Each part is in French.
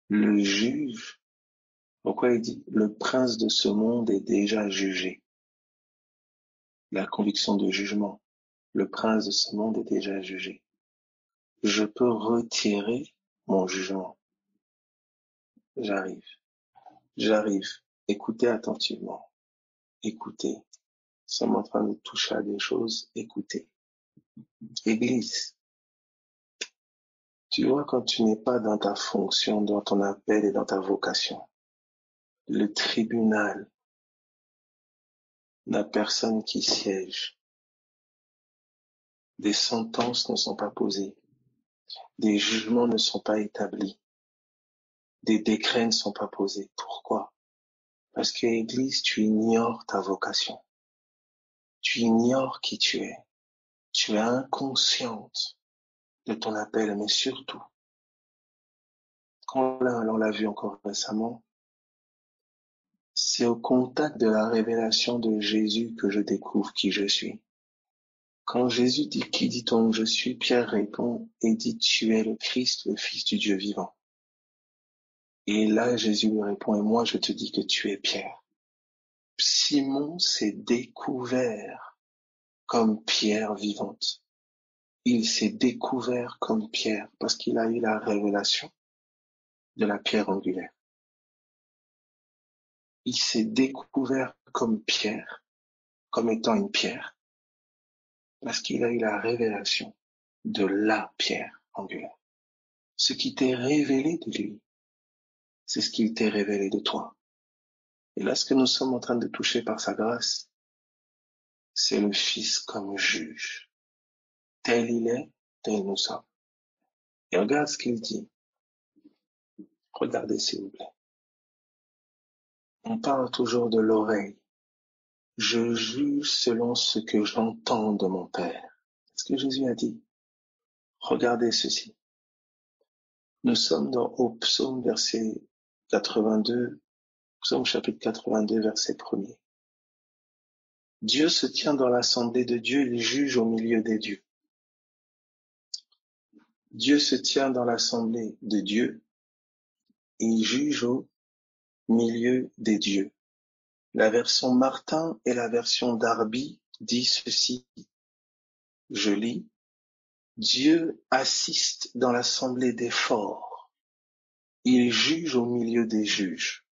Le juge, pourquoi il dit, le prince de ce monde est déjà jugé. La conviction de jugement. Le prince de ce monde est déjà jugé. Je peux retirer mon jugement. J'arrive. J'arrive. Écoutez attentivement. Écoutez. Nous sommes en train de toucher à des choses. Écoutez. Église. Tu vois, quand tu n'es pas dans ta fonction, dans ton appel et dans ta vocation, le tribunal n'a personne qui siège. Des sentences ne sont pas posées. Des jugements ne sont pas établis. Des décrets ne sont pas posés. Pourquoi? Parce que Église, tu ignores ta vocation. Tu ignores qui tu es. Tu es inconsciente de ton appel, mais surtout, quand on l'a vu encore récemment, c'est au contact de la révélation de Jésus que je découvre qui je suis. Quand Jésus dit, qui dit-on que je suis? Pierre répond et dit, tu es le Christ, le Fils du Dieu vivant. Et là, Jésus lui répond, et moi je te dis que tu es Pierre. Simon s'est découvert comme pierre vivante. Il s'est découvert comme pierre parce qu'il a eu la révélation de la pierre angulaire. Il s'est découvert comme pierre, comme étant une pierre, parce qu'il a eu la révélation de la pierre angulaire. Ce qui t'est révélé de lui, c'est ce qu'il t'est révélé de toi. Et là, ce que nous sommes en train de toucher par sa grâce, c'est le Fils comme juge. Tel il est, tel nous sommes. Et regarde ce qu'il dit. Regardez, s'il vous plaît. On parle toujours de l'oreille. Je juge selon ce que j'entends de mon Père. C'est ce que Jésus a dit. Regardez ceci. Nous sommes au psaume verset 82, psaume chapitre 82, verset 1er. Dieu se tient dans l'assemblée de Dieu, il juge au milieu des dieux. Dieu se tient dans l'assemblée de Dieu, et il juge au milieu des dieux. La version Martin et la version Darby dit ceci. Je lis. Dieu assiste dans l'assemblée des forts. Il juge au milieu des juges.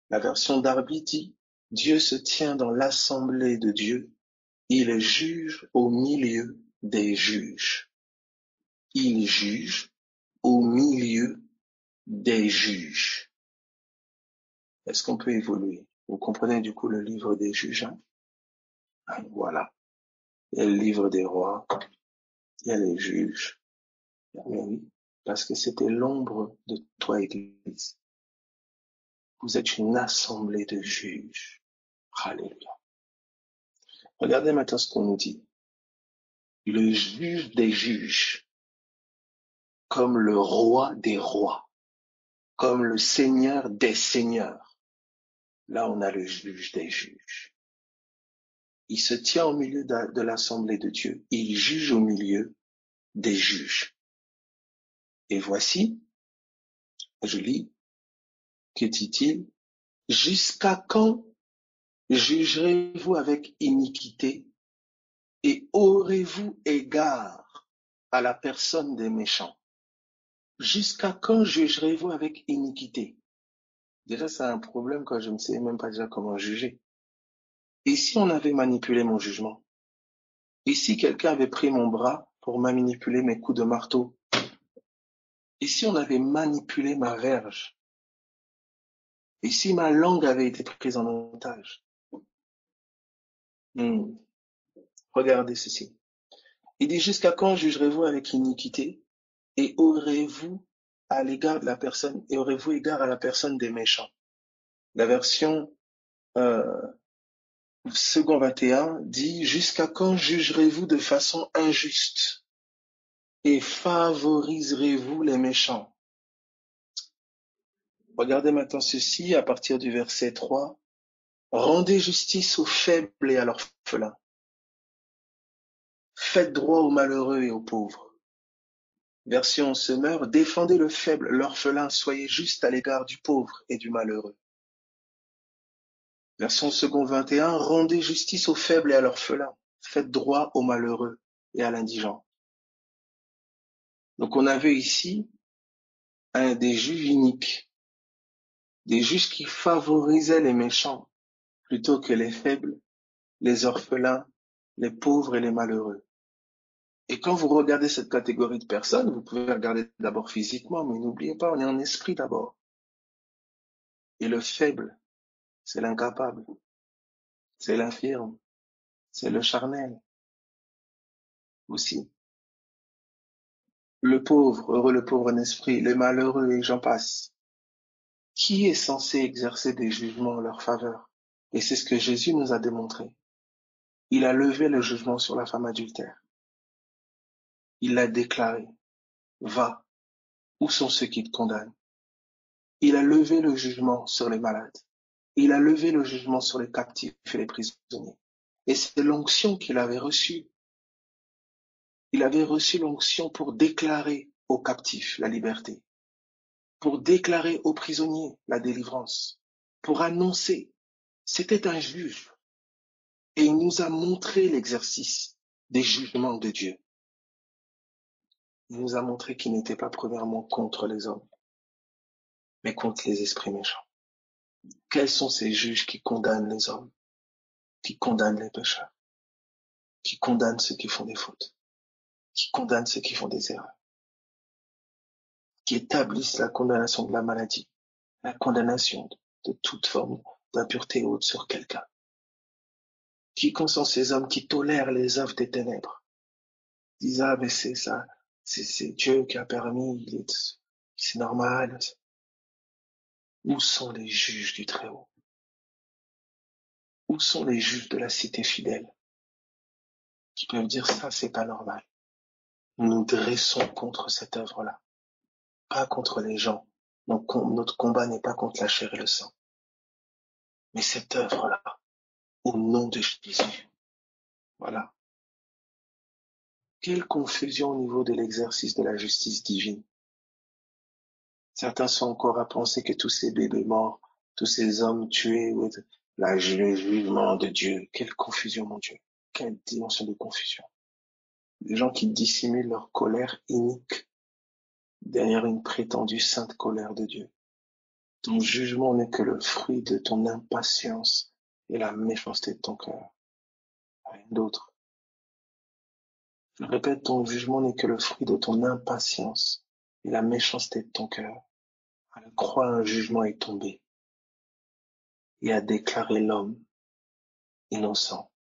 La version Darby dit, Dieu se tient dans l'assemblée de Dieu. Il juge au milieu des juges. Il juge au milieu des juges. Est-ce qu'on peut évoluer? Vous comprenez du coup le livre des juges, hein? Voilà. Il y a le livre des rois, il y a les juges. Mais oui, parce que c'était l'ombre de toi, Église. Vous êtes une assemblée de juges. Alléluia. Regardez maintenant ce qu'on nous dit. Le juge des juges, comme le roi des rois, comme le seigneur des seigneurs. Là, on a le juge des juges. Il se tient au milieu de l'assemblée de Dieu. Il juge au milieu des juges. Et voici, je lis, que dit-il? Jusqu'à quand jugerez-vous avec iniquité et aurez-vous égard à la personne des méchants? Jusqu'à quand jugerez-vous avec iniquité? Déjà, c'est un problème quand je ne sais même pas déjà comment juger. Et si on avait manipulé mon jugement? Et si quelqu'un avait pris mon bras pour manipuler mes coups de marteau? Et si on avait manipulé ma verge? Et si ma langue avait été prise en otage? Regardez ceci. Il dit, jusqu'à quand jugerez-vous avec iniquité et aurez-vous à l'égard de la personne, et aurez-vous égard à la personne des méchants? La version second 21 dit, jusqu'à quand jugerez-vous de façon injuste et favoriserez-vous les méchants? Regardez maintenant ceci à partir du verset 3. Rendez justice aux faibles et à l'orphelin. Faites droit aux malheureux et aux pauvres. Version Semeur, défendez le faible, l'orphelin, soyez juste à l'égard du pauvre et du malheureux. Version Second 21, rendez justice aux faibles et à l'orphelin, faites droit aux malheureux et à l'indigent. Donc on avait ici des juges iniques, des juges qui favorisaient les méchants plutôt que les faibles, les orphelins, les pauvres et les malheureux. Et quand vous regardez cette catégorie de personnes, vous pouvez regarder d'abord physiquement, mais n'oubliez pas, on est en esprit d'abord. Et le faible, c'est l'incapable, c'est l'infirme, c'est le charnel aussi. Le pauvre, heureux le pauvre en esprit, les malheureux et j'en passe. Qui est censé exercer des jugements en leur faveur? Et c'est ce que Jésus nous a démontré. Il a levé le jugement sur la femme adultère. Il l'a déclaré. Va, où sont ceux qui te condamnent? Il a levé le jugement sur les malades. Il a levé le jugement sur les captifs et les prisonniers. Et c'est l'onction qu'il avait reçue. Il avait reçu l'onction pour déclarer aux captifs la liberté, pour déclarer aux prisonniers la délivrance, pour annoncer. C'était un juge. Et il nous a montré l'exercice des jugements de Dieu. Il nous a montré qu'il n'était pas premièrement contre les hommes, mais contre les esprits méchants. Quels sont ces juges qui condamnent les hommes, qui condamnent les pécheurs, qui condamnent ceux qui font des fautes, qui condamnent ceux qui font des erreurs, qui établissent la condamnation de la maladie, la condamnation de toute forme d'impureté haute sur quelqu'un? Qui sont ces hommes qui tolèrent les œuvres des ténèbres? Ils disent, ah, mais c'est ça, c'est Dieu qui a permis, c'est normal. Où sont les juges du Très-Haut? Où sont les juges de la cité fidèle qui peuvent dire ça, c'est pas normal? Nous nous dressons contre cette œuvre-là, pas contre les gens. Donc, notre combat n'est pas contre la chair et le sang, mais cette œuvre-là, au nom de Jésus. Voilà. Quelle confusion au niveau de l'exercice de la justice divine. Certains sont encore à penser que tous ces bébés morts, tous ces hommes tués, le jugement de Dieu. Quelle confusion, mon Dieu. Quelle dimension de confusion. Des gens qui dissimulent leur colère inique derrière une prétendue sainte colère de Dieu. Ton jugement n'est que le fruit de ton impatience et la méchanceté de ton cœur. Rien d'autre. Je répète, ton jugement n'est que le fruit de ton impatience et la méchanceté de ton cœur. À la croix, un jugement est tombé et a déclaré l'homme innocent.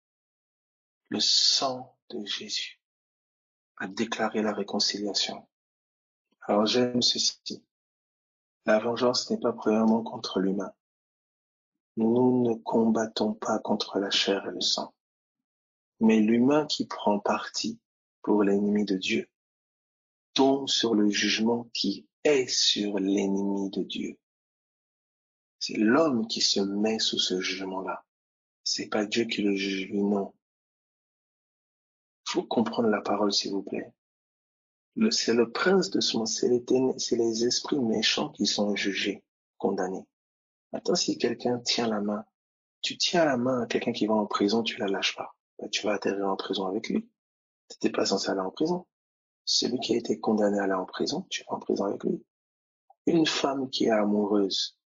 Le sang de Jésus a déclaré la réconciliation. Alors j'aime ceci. La vengeance n'est pas premièrement contre l'humain. Nous ne combattons pas contre la chair et le sang, mais l'humain qui prend parti pour l'ennemi de Dieu tombe sur le jugement qui est sur l'ennemi de Dieu. C'est l'homme qui se met sous ce jugement-là. C'est pas Dieu qui le juge, lui, non. Il faut comprendre la parole, s'il vous plaît. C'est le prince de ce monde, c'est les esprits méchants qui sont jugés, condamnés. Maintenant, si quelqu'un tient la main, tu tiens la main à quelqu'un qui va en prison, tu la lâches pas. Ben, tu vas atterrir en prison avec lui. Tu n'étais pas censé aller en prison. Celui qui a été condamné à aller en prison, tu vas en prison avec lui. Une femme qui est amoureuse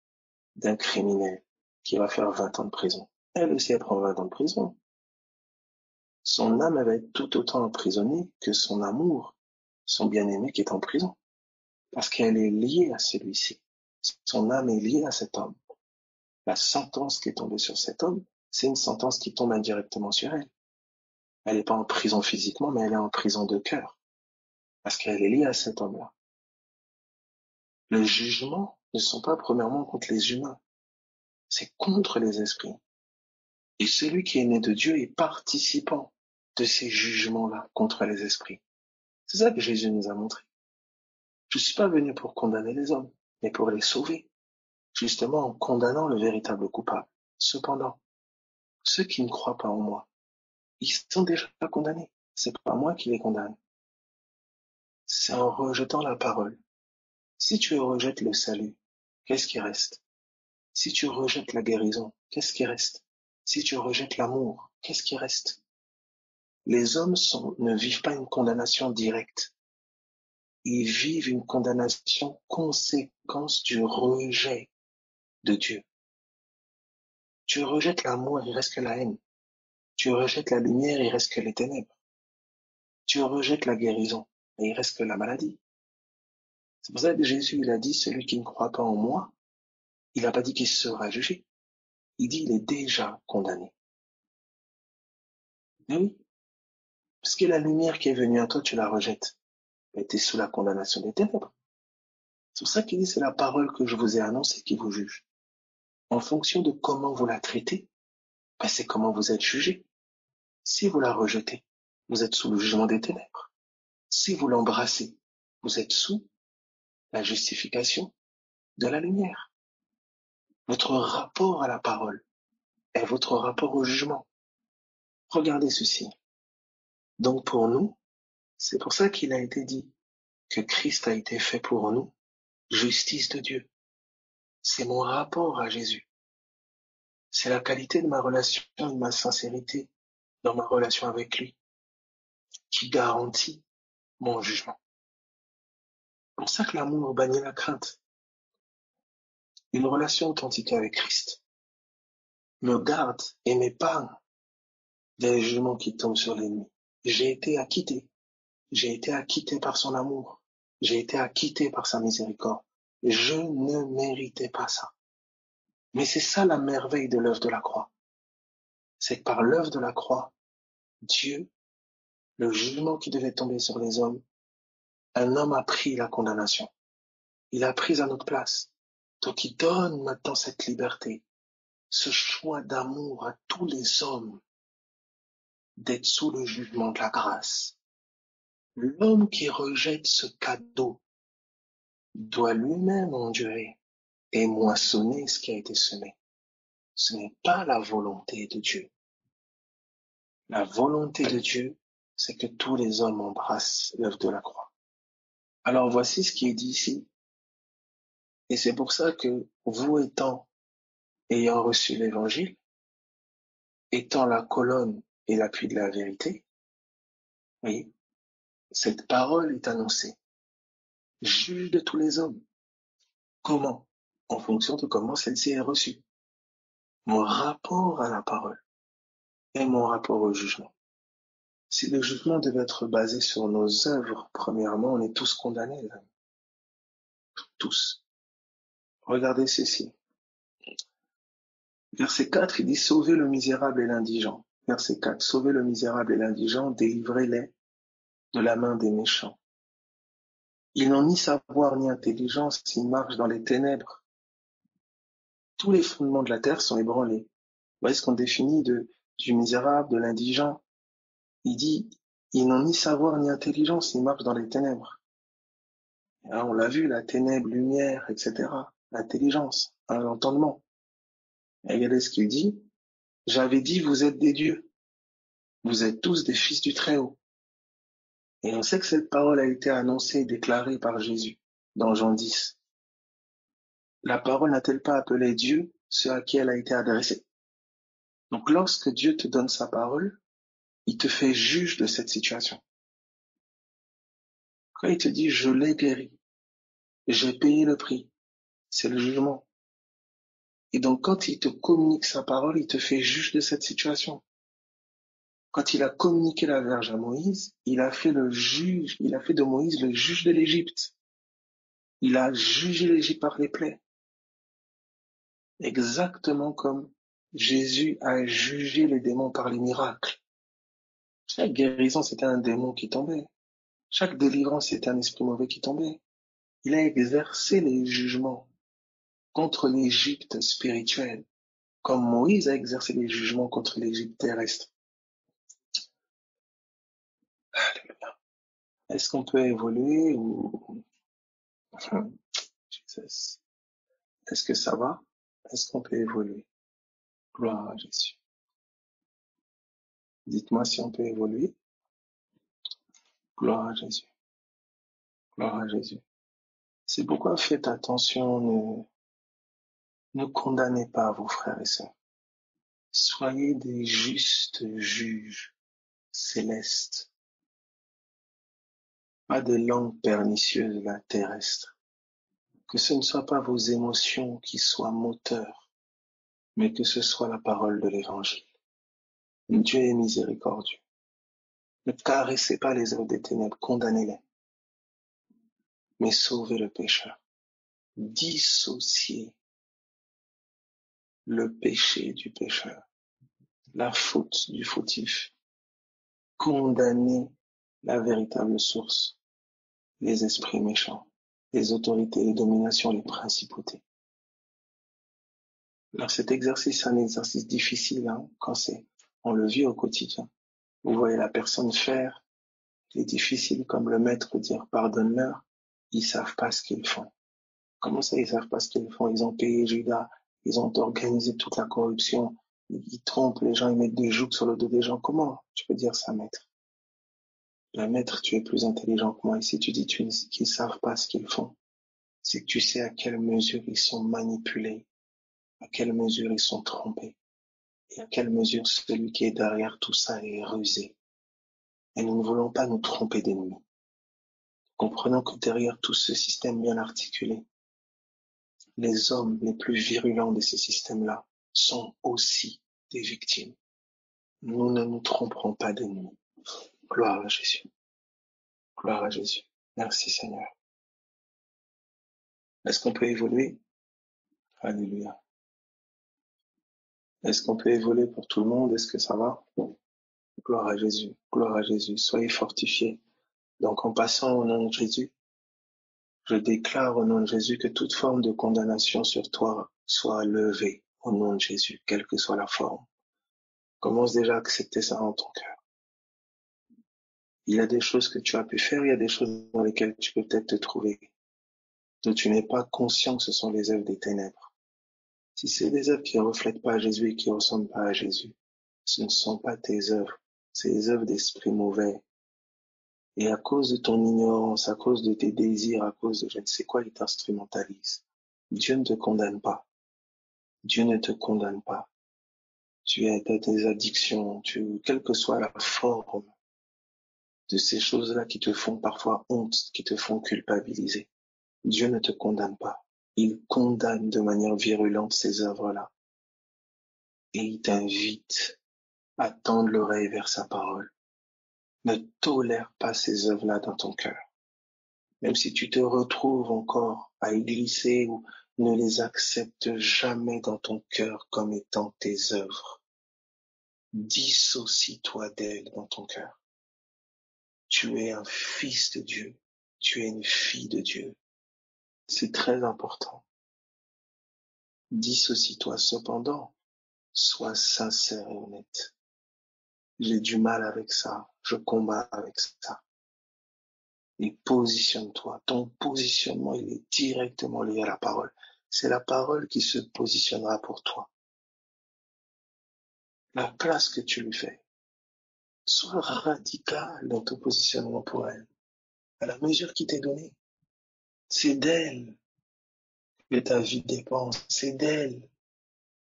d'un criminel qui va faire 20 ans de prison, elle aussi, elle prend 20 ans de prison. Son âme, elle va être tout autant emprisonnée que son amour, son bien-aimé qui est en prison. Parce qu'elle est liée à celui-ci. Son âme est liée à cet homme. La sentence qui est tombée sur cet homme, c'est une sentence qui tombe indirectement sur elle. Elle n'est pas en prison physiquement, mais elle est en prison de cœur. Parce qu'elle est liée à cet homme-là. Le jugement ne sont pas premièrement contre les humains. C'est contre les esprits. Et celui qui est né de Dieu est participant de ces jugements-là contre les esprits. C'est ça que Jésus nous a montré. Je ne suis pas venu pour condamner les hommes, mais pour les sauver, justement en condamnant le véritable coupable. Cependant, ceux qui ne croient pas en moi, ils sont déjà condamnés. C'est pas moi qui les condamne. c'est en rejetant la parole. Si tu rejettes le salut, qu'est-ce qui reste? Si tu rejettes la guérison, qu'est-ce qui reste? Si tu rejettes l'amour, qu'est-ce qui reste? Les hommes ne vivent pas une condamnation directe. Ils vivent une condamnation conséquence du rejet de Dieu. Tu rejettes l'amour, il reste que la haine. Tu rejettes la lumière, il reste que les ténèbres. Tu rejettes la guérison, et il reste que la maladie. C'est pour ça que Jésus, il a dit, celui qui ne croit pas en moi, il n'a pas dit qu'il sera jugé. Il dit, il est déjà condamné. Mais oui, parce que la lumière qui est venue à toi, tu la rejettes. Mais tu es sous la condamnation des ténèbres. C'est pour ça qu'il dit, c'est la parole que je vous ai annoncée qui vous juge. En fonction de comment vous la traitez, ben c'est comment vous êtes jugé. Si vous la rejetez, vous êtes sous le jugement des ténèbres. Si vous l'embrassez, vous êtes sous la justification de la lumière. Votre rapport à la parole est votre rapport au jugement. Regardez ceci. Donc pour nous, c'est pour ça qu'il a été dit que Christ a été fait pour nous, justice de Dieu. C'est mon rapport à Jésus. C'est la qualité de ma relation, de ma sincérité dans ma relation avec lui qui garantit mon jugement. C'est pour ça que l'amour bannit la crainte. Une relation authentique avec Christ me garde et m'épargne des jugements qui tombent sur l'ennemi. J'ai été acquitté. J'ai été acquitté par son amour. J'ai été acquitté par sa miséricorde. Je ne méritais pas ça. Mais c'est ça la merveille de l'œuvre de la croix. C'est que par l'œuvre de la croix, Dieu, le jugement qui devait tomber sur les hommes, un homme a pris la condamnation. Il a pris à notre place. Donc il donne maintenant cette liberté, ce choix d'amour à tous les hommes d'être sous le jugement de la grâce. L'homme qui rejette ce cadeau doit lui-même endurer et moissonner ce qui a été semé. Ce n'est pas la volonté de Dieu. La volonté de Dieu, c'est que tous les hommes embrassent l'œuvre de la croix. Alors voici ce qui est dit ici. Et c'est pour ça que vous ayant reçu l'évangile, étant la colonne et l'appui de la vérité, oui, cette parole est annoncée. Juge de tous les hommes. Comment? En fonction de comment celle-ci est reçue. Mon rapport à la parole et mon rapport au jugement. Si le jugement devait être basé sur nos œuvres, premièrement, on est tous condamnés, là. Tous. Regardez ceci. Verset 4, il dit, sauvez le misérable et l'indigent. Verset 4, sauvez le misérable et l'indigent, délivrez-les de la main des méchants. Ils n'ont ni savoir ni intelligence, ils marchent dans les ténèbres. Tous les fondements de la terre sont ébranlés. Vous voyez ce qu'on définit du misérable, de l'indigent. Il dit, ils n'ont ni savoir ni intelligence, ils marchent dans les ténèbres. Hein, on l'a vu, la ténèbre, lumière, etc. L'intelligence, hein, l'entendement. Et regardez ce qu'il dit. J'avais dit, vous êtes des dieux. Vous êtes tous des fils du Très-Haut. Et on sait que cette parole a été annoncée et déclarée par Jésus dans Jean 10. La parole n'a-t-elle pas appelé Dieu ce à qui elle a été adressée? Donc lorsque Dieu te donne sa parole, il te fait juge de cette situation. Quand il te dit, je l'ai guéri, j'ai payé le prix, c'est le jugement. Et donc quand il te communique sa parole, il te fait juge de cette situation. Quand il a communiqué la verge à Moïse, il a fait de Moïse le juge de l'Égypte. Il a jugé l'Égypte par les plaies. Exactement comme Jésus a jugé les démons par les miracles. Chaque guérison, c'était un démon qui tombait. Chaque délivrance, c'était un esprit mauvais qui tombait. Il a exercé les jugements contre l'Égypte spirituelle, comme Moïse a exercé les jugements contre l'Égypte terrestre. Est-ce qu'on peut évoluer ou... Jesus. Est-ce que ça va? Est-ce qu'on peut évoluer? Gloire à Jésus. Dites-moi si on peut évoluer. Gloire à Jésus. Gloire à Jésus. C'est pourquoi faites attention, ne condamnez pas vos frères et sœurs. Soyez des justes juges célestes, pas des langues pernicieuses là terrestres. Que ce ne soit pas vos émotions qui soient moteurs, mais que ce soit la parole de l'Évangile. Dieu est miséricordieux. Ne caressez pas les œuvres des ténèbres, condamnez-les, mais sauvez le pécheur. Dissociez le péché du pécheur, la faute du fautif. Condamnez la véritable source, les esprits méchants, les autorités, les dominations, les principautés. Alors cet exercice, c'est un exercice difficile quand on le vit au quotidien. Vous voyez la personne faire, il est difficile comme le maître dire pardonne-leur, ils savent pas ce qu'ils font. Comment ça, ils savent pas ce qu'ils font? Ils ont payé Judas, ils ont organisé toute la corruption, ils trompent les gens, ils mettent des jougs sur le dos des gens. Comment tu peux dire ça, maître? Le maître, tu es plus intelligent que moi. Et si tu dis qu'ils savent pas ce qu'ils font, c'est que tu sais à quelle mesure ils sont manipulés, à quelle mesure ils sont trompés, et à quelle mesure celui qui est derrière tout ça est rusé. Et nous ne voulons pas nous tromper d'ennemis. Comprenons que derrière tout ce système bien articulé, les hommes les plus virulents de ces systèmes-là sont aussi des victimes. Nous ne nous tromperons pas d'ennemis. Gloire à Jésus. Gloire à Jésus. Merci Seigneur. Est-ce qu'on peut évoluer? Alléluia. Est-ce qu'on peut évoluer pour tout le monde? Est-ce que ça va? Gloire à Jésus. Gloire à Jésus. Soyez fortifiés. Donc en passant au nom de Jésus, je déclare au nom de Jésus que toute forme de condamnation sur toi soit levée au nom de Jésus, quelle que soit la forme. Commence déjà à accepter ça dans ton cœur. Il y a des choses que tu as pu faire, il y a des choses dans lesquelles tu peux peut-être te trouver, dont tu n'es pas conscient que ce sont les œuvres des ténèbres. Si c'est des œuvres qui ne reflètent pas Jésus et qui ne ressemblent pas à Jésus, ce ne sont pas tes œuvres, c'est les œuvres d'esprits mauvais. Et à cause de ton ignorance, à cause de tes désirs, à cause de je ne sais quoi, il t'instrumentalise. Dieu ne te condamne pas. Dieu ne te condamne pas. Tu as tes addictions, quelle que soit la forme de ces choses-là qui te font parfois honte, qui te font culpabiliser. Dieu ne te condamne pas. Il condamne de manière virulente ces œuvres-là. Et il t'invite à tendre l'oreille vers sa parole. Ne tolère pas ces œuvres-là dans ton cœur. Même si tu te retrouves encore à y glisser ou ne les accepte jamais dans ton cœur comme étant tes œuvres. Dissocie-toi d'elles dans ton cœur. Tu es un fils de Dieu. Tu es une fille de Dieu. C'est très important. Dissocie-toi cependant. Sois sincère et honnête. J'ai du mal avec ça. Je combats avec ça. Et positionne-toi. Ton positionnement, il est directement lié à la parole. C'est la parole qui se positionnera pour toi. La place que tu lui fais. Sois radical dans ton positionnement pour elle. À la mesure qui t'est donnée. C'est d'elle que ta vie dépend. C'est d'elle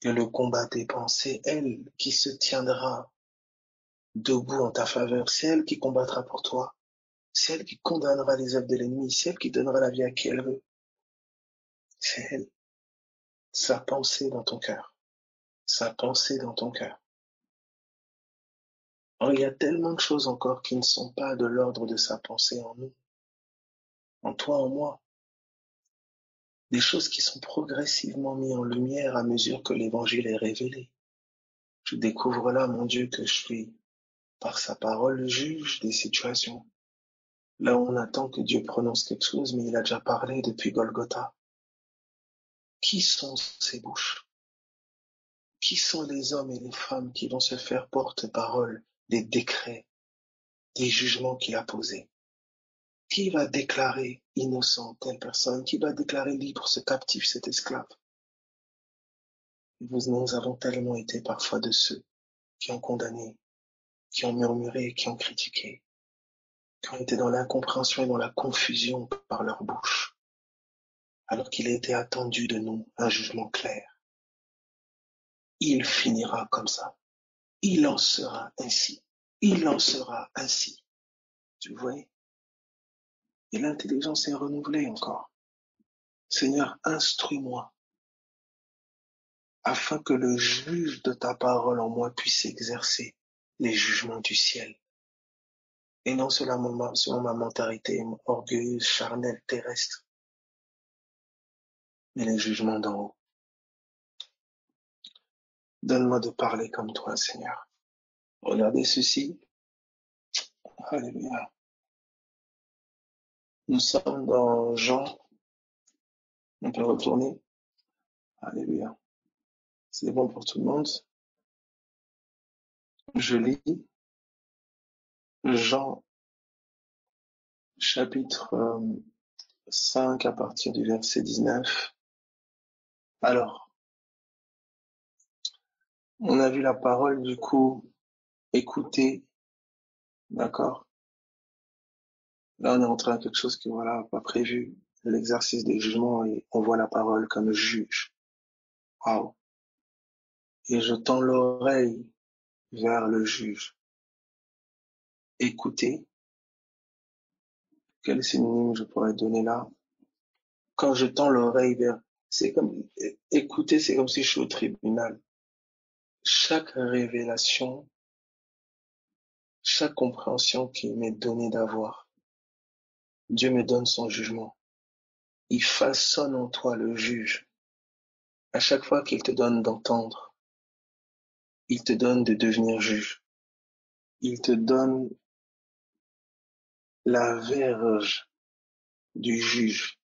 que le combat dépend. C'est elle qui se tiendra debout en ta faveur. C'est elle qui combattra pour toi. C'est elle qui condamnera les œuvres de l'ennemi. C'est elle qui donnera la vie à qui elle veut. C'est elle. Sa pensée dans ton cœur. Sa pensée dans ton cœur. Or, il y a tellement de choses encore qui ne sont pas de l'ordre de sa pensée en nous, en toi, en moi. Des choses qui sont progressivement mises en lumière à mesure que l'évangile est révélé. Je découvre là, mon Dieu, que je suis, par sa parole, juge des situations. Là où on attend que Dieu prononce quelque chose, mais il a déjà parlé depuis Golgotha. Qui sont ces bouches? Qui sont les hommes et les femmes qui vont se faire porte-parole des décrets, des jugements qu'il a posés? Qui va déclarer innocent telle personne? Qui va déclarer libre ce captif, cet esclave? Nous avons tellement été parfois de ceux qui ont condamné, qui ont murmuré, qui ont critiqué. qui ont été dans l'incompréhension et dans la confusion par leur bouche, alors qu'il a été attendu de nous un jugement clair. Il finira comme ça. Il en sera ainsi. Il en sera ainsi. Tu vois? Et l'intelligence est renouvelée encore. Seigneur, instruis-moi afin que le juge de ta parole en moi puisse exercer les jugements du ciel. Et non selon ma mentalité orgueilleuse, charnelle, terrestre, mais les jugements d'en haut. Donne-moi de parler comme toi, Seigneur. Regardez ceci. Alléluia. Nous sommes dans Jean. On peut retourner. Alléluia. C'est bon pour tout le monde. Je lis Jean chapitre 5 à partir du verset 19. Alors, on a vu la parole, du coup, écouter, d'accord? Là, on est entré dans quelque chose qui, voilà, pas prévu, l'exercice des jugements, et on voit la parole comme juge. Waouh! Et je tends l'oreille vers le juge. Écouter, quel synonyme je pourrais donner là? Quand je tends l'oreille vers, c'est comme, écouter, c'est comme si je suis au tribunal. Chaque révélation, chaque compréhension qui m'est donnée d'avoir, Dieu me donne son jugement. Il façonne en toi le juge. À chaque fois qu'il te donne d'entendre, il te donne de devenir juge. Il te donne la verge du juge.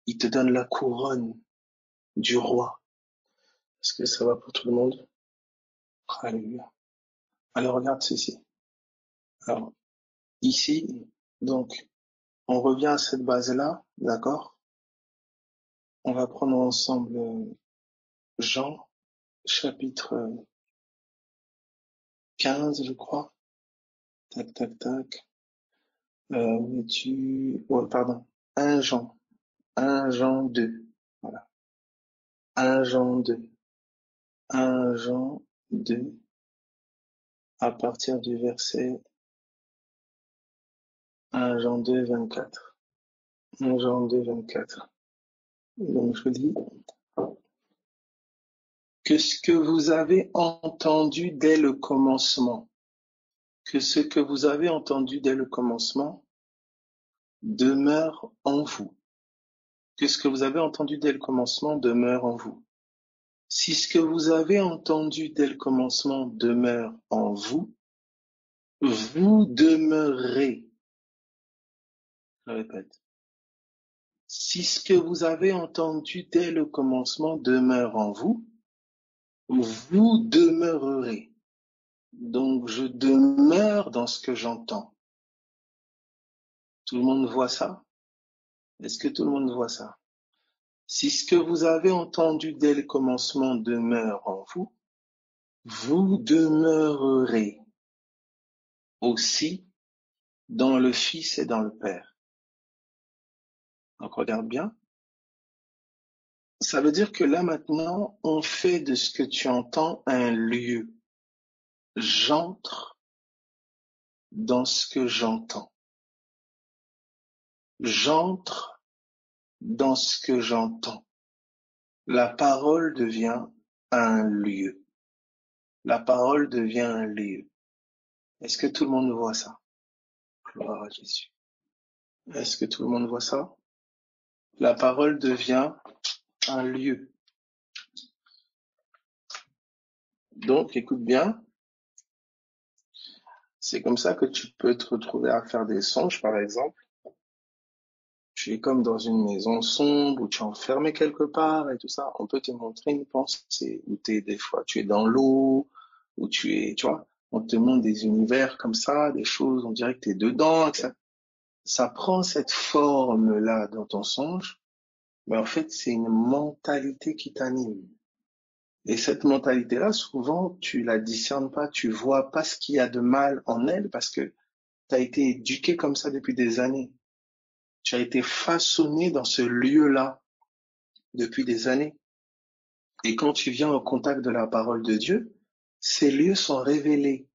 Il te donne la couronne du roi. Est-ce que ça va pour tout le monde? Alléluia. Alors regarde ceci. Alors ici, donc, on revient à cette base-là, d'accord? On va prendre ensemble Jean, chapitre 15, je crois. Tac, tac, tac. Ouais, pardon. 1 Jean. 1 Jean 2. Voilà. 1 Jean 2. 1 Jean 2. À partir du verset 1 Jean 2, 24. 1 Jean 2, 24. Donc je dis que ce que vous avez entendu dès le commencement, que ce que vous avez entendu dès le commencement demeure en vous. Que ce que vous avez entendu dès le commencement demeure en vous. Si ce que vous avez entendu dès le commencement demeure en vous, vous demeurerez. Je répète. Si ce que vous avez entendu dès le commencement demeure en vous, vous demeurerez. Donc je demeure dans ce que j'entends. Tout le monde voit ça? Est-ce que tout le monde voit ça? Si ce que vous avez entendu dès le commencement demeure en vous, vous demeurerez aussi dans le Fils et dans le Père. Donc regarde bien. Ça veut dire que là maintenant, on fait de ce que tu entends un lieu. J'entre dans ce que j'entends. J'entre dans ce que j'entends. La parole devient un lieu. La parole devient un lieu. Est-ce que tout le monde voit ça? Gloire à Jésus. Est-ce que tout le monde voit ça? La parole devient un lieu. Donc, écoute bien. C'est comme ça que tu peux te retrouver à faire des songes, par exemple. Tu es comme dans une maison sombre où tu es enfermé quelque part et tout ça. On peut te montrer une pensée où des fois tu es dans l'eau, où tu es, tu vois, on te montre des univers comme ça, des choses, on dirait que tu es dedans, que ça prend cette forme-là dans ton songe, mais en fait, c'est une mentalité qui t'anime. Et cette mentalité-là, souvent, tu la discernes pas, tu vois pas ce qu'il y a de mal en elle parce que Tu as été éduqué comme ça depuis des années. Tu as été façonné dans ce lieu-là depuis des années. Et quand tu viens au contact de la parole de Dieu, ces lieux sont révélés.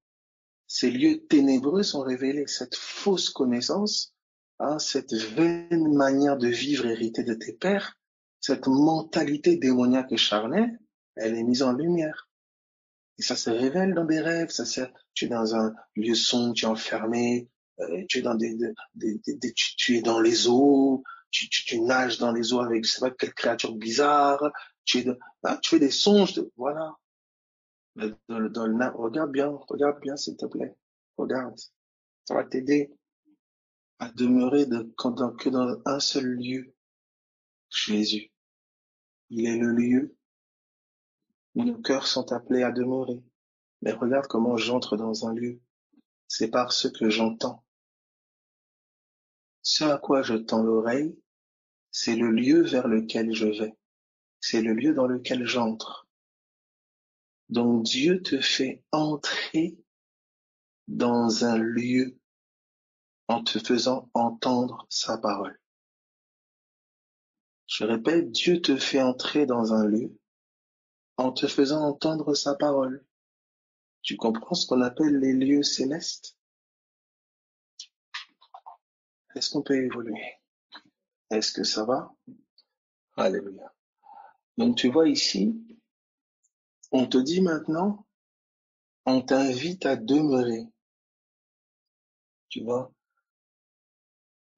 Ces lieux ténébreux sont révélés. Cette fausse connaissance, cette vaine manière de vivre héritée de tes pères, cette mentalité démoniaque et charnelle, elle est mise en lumière. Et ça se révèle dans des rêves. Tu es dans un lieu sombre, tu es enfermé, tu es dans tu es dans les eaux, tu nages dans les eaux avec je sais pas quelle créature bizarre. Tu fais des songes. Voilà. Regarde bien, s'il te plaît. Regarde. Ça va t'aider à demeurer que dans un seul lieu, Jésus. Il est le lieu où nos cœurs sont appelés à demeurer. Mais regarde comment j'entre dans un lieu. C'est par ce que j'entends. Ce à quoi je tends l'oreille, c'est le lieu vers lequel je vais. C'est le lieu dans lequel j'entre. Donc Dieu te fait entrer dans un lieu en te faisant entendre sa parole. Je répète, Dieu te fait entrer dans un lieu en te faisant entendre sa parole. Tu comprends ce qu'on appelle les lieux célestes? Est-ce qu'on peut évoluer? Est-ce que ça va? Alléluia. Donc tu vois ici, on te dit maintenant, on t'invite à demeurer. Tu vois,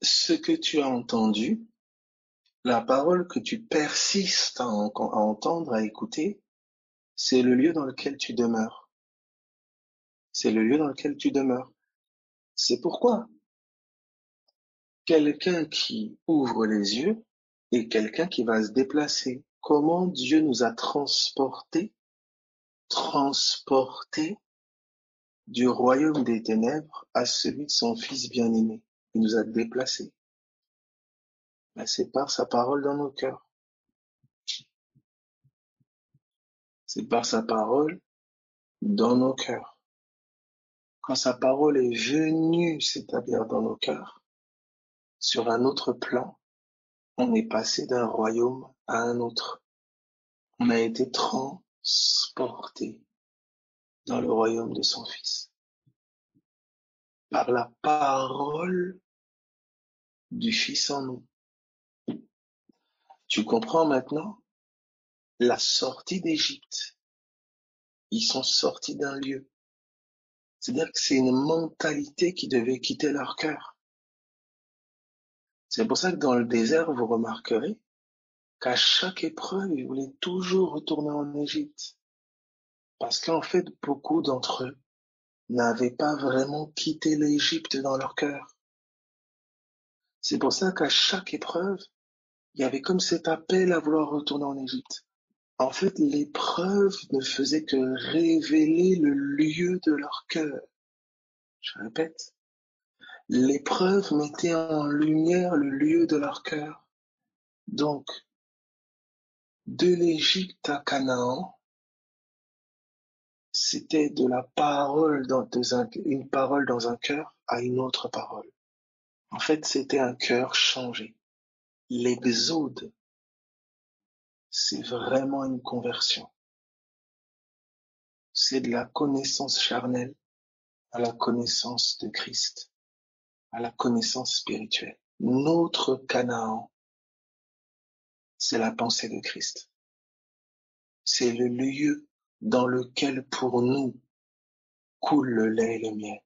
ce que tu as entendu, la parole que tu persistes à entendre, à écouter, c'est le lieu dans lequel tu demeures. C'est le lieu dans lequel tu demeures. C'est pourquoi quelqu'un qui ouvre les yeux est quelqu'un qui va se déplacer. Comment Dieu nous a transportés du royaume des ténèbres à celui de son Fils bien-aimé. Il nous a déplacés. Ben, c'est par sa parole dans nos cœurs. C'est par sa parole dans nos cœurs. Quand sa parole est venue s'établir dans nos cœurs, sur un autre plan, on est passé d'un royaume à un autre. On a été transporté dans le royaume de son Fils. Par la parole du Fils en nous. Tu comprends maintenant la sortie d'Égypte. Ils sont sortis d'un lieu. C'est-à-dire que c'est une mentalité qui devait quitter leur cœur. C'est pour ça que dans le désert, vous remarquerez qu'à chaque épreuve, ils voulaient toujours retourner en Égypte. Parce qu'en fait, beaucoup d'entre eux n'avaient pas vraiment quitté l'Égypte dans leur cœur. C'est pour ça qu'à chaque épreuve, il y avait comme cet appel à vouloir retourner en Égypte. En fait, l'épreuve ne faisait que révéler le lieu de leur cœur. Je répète, l'épreuve mettait en lumière le lieu de leur cœur. Donc, de l'Égypte à Canaan, c'était de la parole une parole dans un cœur à une autre parole. En fait, c'était un cœur changé. L'exode, c'est vraiment une conversion. C'est de la connaissance charnelle à la connaissance de Christ, à la connaissance spirituelle. Notre Canaan, c'est la pensée de Christ. C'est le lieu dans lequel pour nous coule le lait et le miel.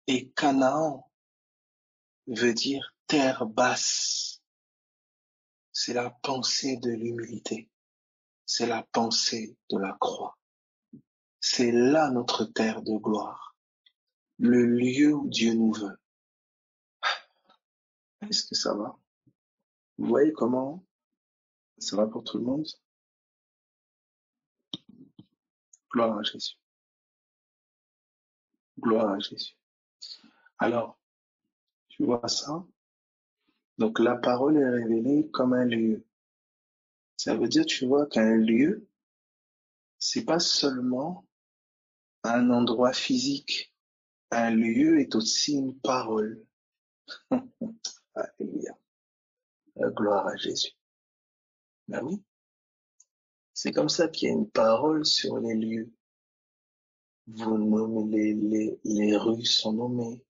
Et Canaan veut dire terre basse. C'est la pensée de l'humilité. C'est la pensée de la croix. C'est là notre terre de gloire. Le lieu où Dieu nous veut. Est-ce que ça va? Vous voyez comment ça va pour tout le monde? Gloire à Jésus. Gloire à Jésus. Alors, tu vois ça? Donc la parole est révélée comme un lieu. Ça veut dire, tu vois, qu'un lieu, c'est pas seulement un endroit physique. un lieu est aussi une parole. Alléluia. Gloire à Jésus. Ben oui, c'est comme ça qu'il y a une parole sur les lieux. Vous nommez les rues sont nommées.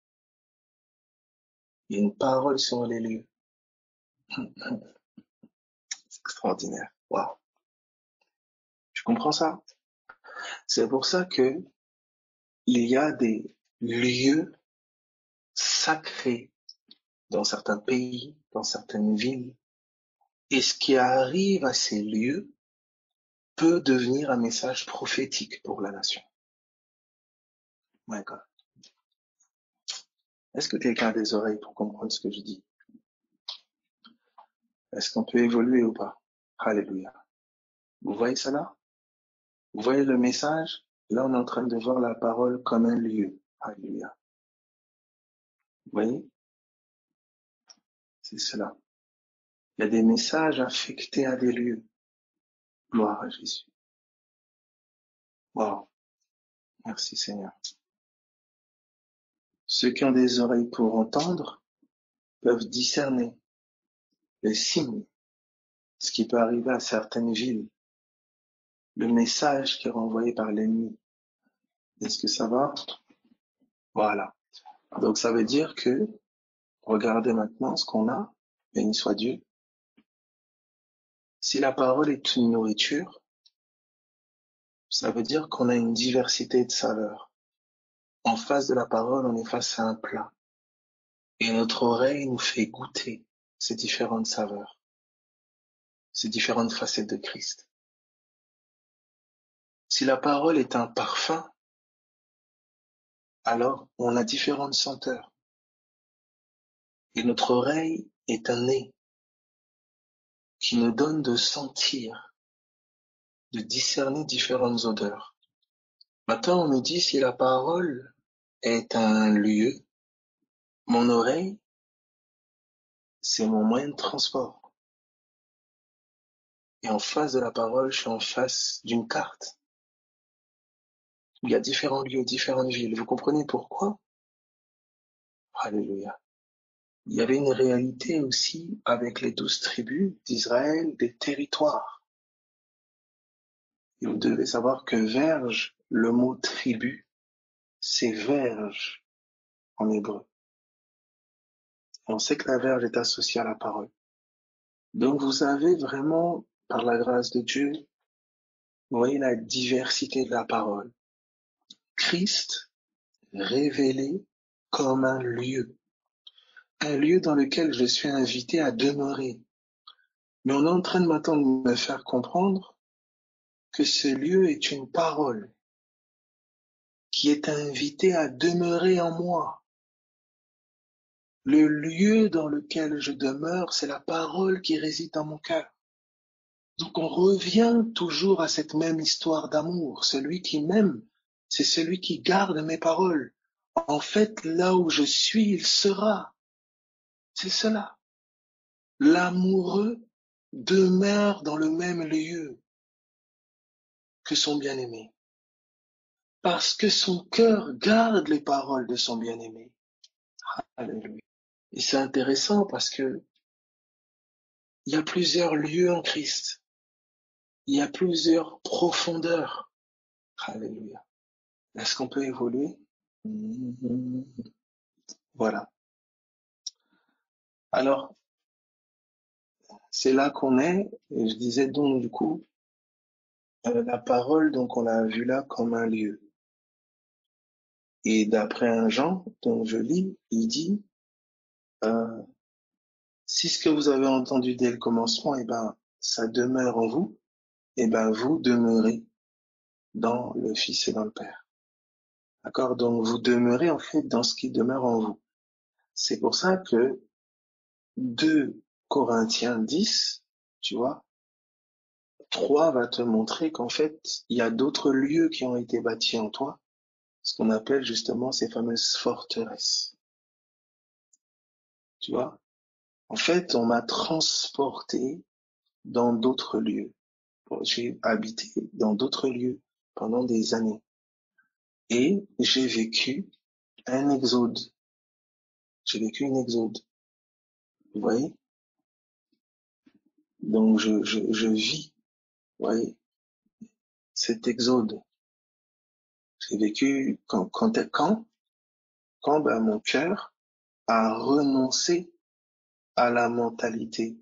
Il y a une parole sur les lieux. C'est extraordinaire. Waouh. Tu comprends ça? C'est pour ça que il y a des lieux sacrés dans certains pays, dans certaines villes. Et ce qui arrive à ces lieux peut devenir un message prophétique pour la nation. My God. Est-ce que quelqu'un a des oreilles pour comprendre ce que je dis? Est-ce qu'on peut évoluer ou pas? Alléluia. Vous voyez ça là? Vous voyez le message? Là, on est en train de voir la parole comme un lieu. Alléluia. Vous voyez? C'est cela. Il y a des messages affectés à des lieux. Gloire à Jésus. Wow. Merci Seigneur. Ceux qui ont des oreilles pour entendre peuvent discerner les signes, ce qui peut arriver à certaines villes, le message qui est renvoyé par l'ennemi. Est-ce que ça va? Voilà. Donc ça veut dire que, regardez maintenant ce qu'on a, béni soit Dieu. Si la parole est une nourriture, ça veut dire qu'on a une diversité de saveurs. En face de la parole, on est face à un plat. Et notre oreille nous fait goûter ces différentes saveurs, ces différentes facettes de Christ. Si la parole est un parfum, alors on a différentes senteurs. Et notre oreille est un nez qui nous donne de sentir, de discerner différentes odeurs. Maintenant, on me dit si la parole est un lieu, mon oreille, c'est mon moyen de transport. Et en face de la parole, je suis en face d'une carte. Il y a différents lieux, différentes villes. Vous comprenez pourquoi? Alléluia. Il y avait une réalité aussi avec les 12 tribus d'Israël, des territoires. Et vous devez savoir que verge, le mot tribu, c'est verge en hébreu. On sait que la verge est associée à la parole. Donc vous avez vraiment, par la grâce de Dieu, vous voyez la diversité de la parole. Christ révélé comme un lieu dans lequel je suis invité à demeurer. Mais on est en train de maintenant de me faire comprendre que ce lieu est une parole qui est invitée à demeurer en moi. Le lieu dans lequel je demeure, c'est la parole qui réside dans mon cœur. Donc on revient toujours à cette même histoire d'amour. Celui qui m'aime, c'est celui qui garde mes paroles. En fait, là où je suis, il sera. C'est cela. L'amoureux demeure dans le même lieu que son bien-aimé. Parce que son cœur garde les paroles de son bien-aimé. Alléluia. Et c'est intéressant parce que il y a plusieurs lieux en Christ. Il y a plusieurs profondeurs. Alléluia. Est-ce qu'on peut évoluer? Voilà. Alors, c'est là qu'on est. Et je disais donc, du coup, la parole, donc, on l'a vu là comme un lieu. Et d'après un Jean, dont je lis, il dit, euh, si ce que vous avez entendu dès le commencement, eh ben, ça demeure en vous, eh ben, vous demeurez dans le Fils et dans le Père. D'accord? Donc, vous demeurez, en fait, dans ce qui demeure en vous. C'est pour ça que 2 Corinthiens 10, tu vois, 3 va te montrer qu'en fait, il y a d'autres lieux qui ont été bâtis en toi, ce qu'on appelle justement ces fameuses forteresses. Tu vois? En fait, on m'a transporté dans d'autres lieux. J'ai habité dans d'autres lieux pendant des années. Et j'ai vécu un exode. J'ai vécu une exode. Vous voyez? Donc je vis, vous voyez, cet exode. J'ai vécu quand ben, mon cœur a renoncé à la mentalité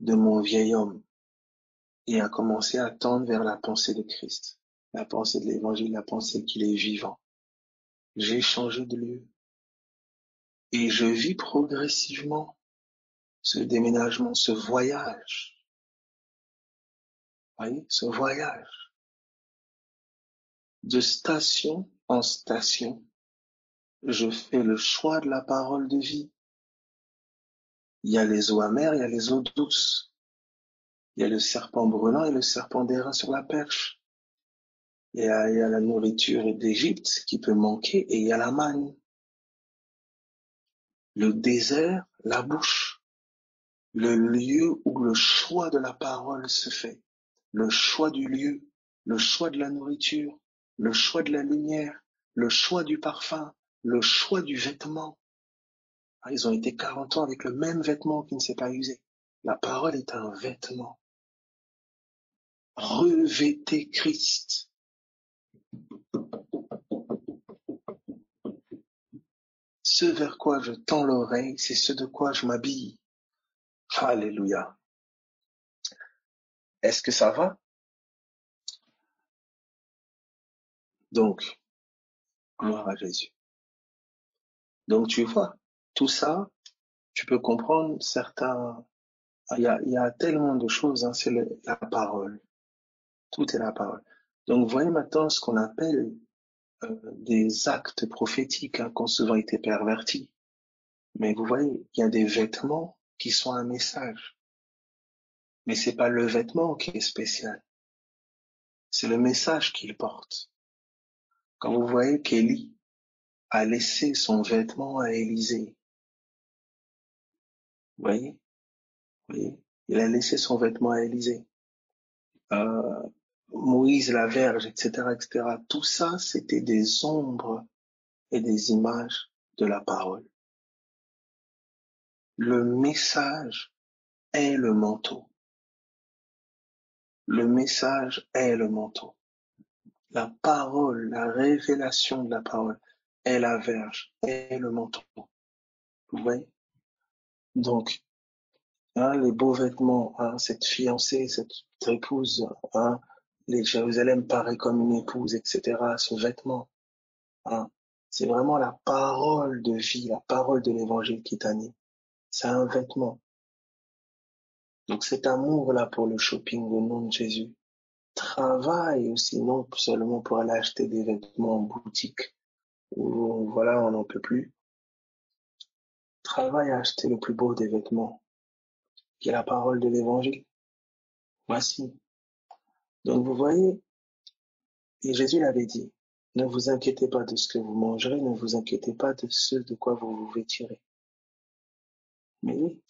de mon vieil homme et a commencé à tendre vers la pensée de Christ, la pensée de l'évangile, la pensée qu'il est vivant. J'ai changé de lieu et je vis progressivement ce déménagement, ce voyage. Vous voyez, ce voyage de station en station. Je fais le choix de la parole de vie. Il y a les eaux amères, il y a les eaux douces. Il y a le serpent brûlant et le serpent d'airain sur la perche. Il y a la nourriture d'Égypte qui peut manquer et il y a la manne. Le désert, la bouche. Le lieu où le choix de la parole se fait. Le choix du lieu, le choix de la nourriture, le choix de la lumière, le choix du parfum, le choix du vêtement. Ah, ils ont été 40 ans avec le même vêtement qui ne s'est pas usé. La parole est un vêtement. Revêtez Christ. Ce vers quoi je tends l'oreille, c'est ce de quoi je m'habille. Alléluia. Est-ce que ça va? Donc, gloire à Jésus. Donc, tu vois, tout ça, tu peux comprendre certains... Il y a tellement de choses, hein, c'est la parole. Tout est la parole. Donc, voyez maintenant ce qu'on appelle des actes prophétiques, hein, qui ont souvent été pervertis. Mais vous voyez, il y a des vêtements qui sont un message. Mais c'est pas le vêtement qui est spécial. C'est le message qu'il porte. Quand vous voyez qu'Élie a laissé son vêtement à Élisée, vous voyez, il a laissé son vêtement à Élisée. Euh, Moïse, la Vierge, etc., etc. Tout ça, c'était des ombres et des images de la parole. Le message est le manteau. Le message est le manteau. La parole, la révélation de la parole est la verge, est le manteau. Vous voyez? Donc, hein, les beaux vêtements, hein, cette fiancée, cette épouse, hein, les Jérusalem paraît comme une épouse, etc. Ce vêtement, hein, c'est vraiment la parole de vie, la parole de l'évangile qui t'anime. C'est un vêtement. Donc cet amour-là pour le shopping au nom de Jésus, travaille aussi, non seulement pour aller acheter des vêtements en boutique, où voilà, on n'en peut plus. Travaille à acheter le plus beau des vêtements, qui est la parole de l'évangile. Voici. Donc vous voyez, et Jésus l'avait dit, ne vous inquiétez pas de ce que vous mangerez, ne vous inquiétez pas de ce de quoi vous vous vêtirez. Mais oui,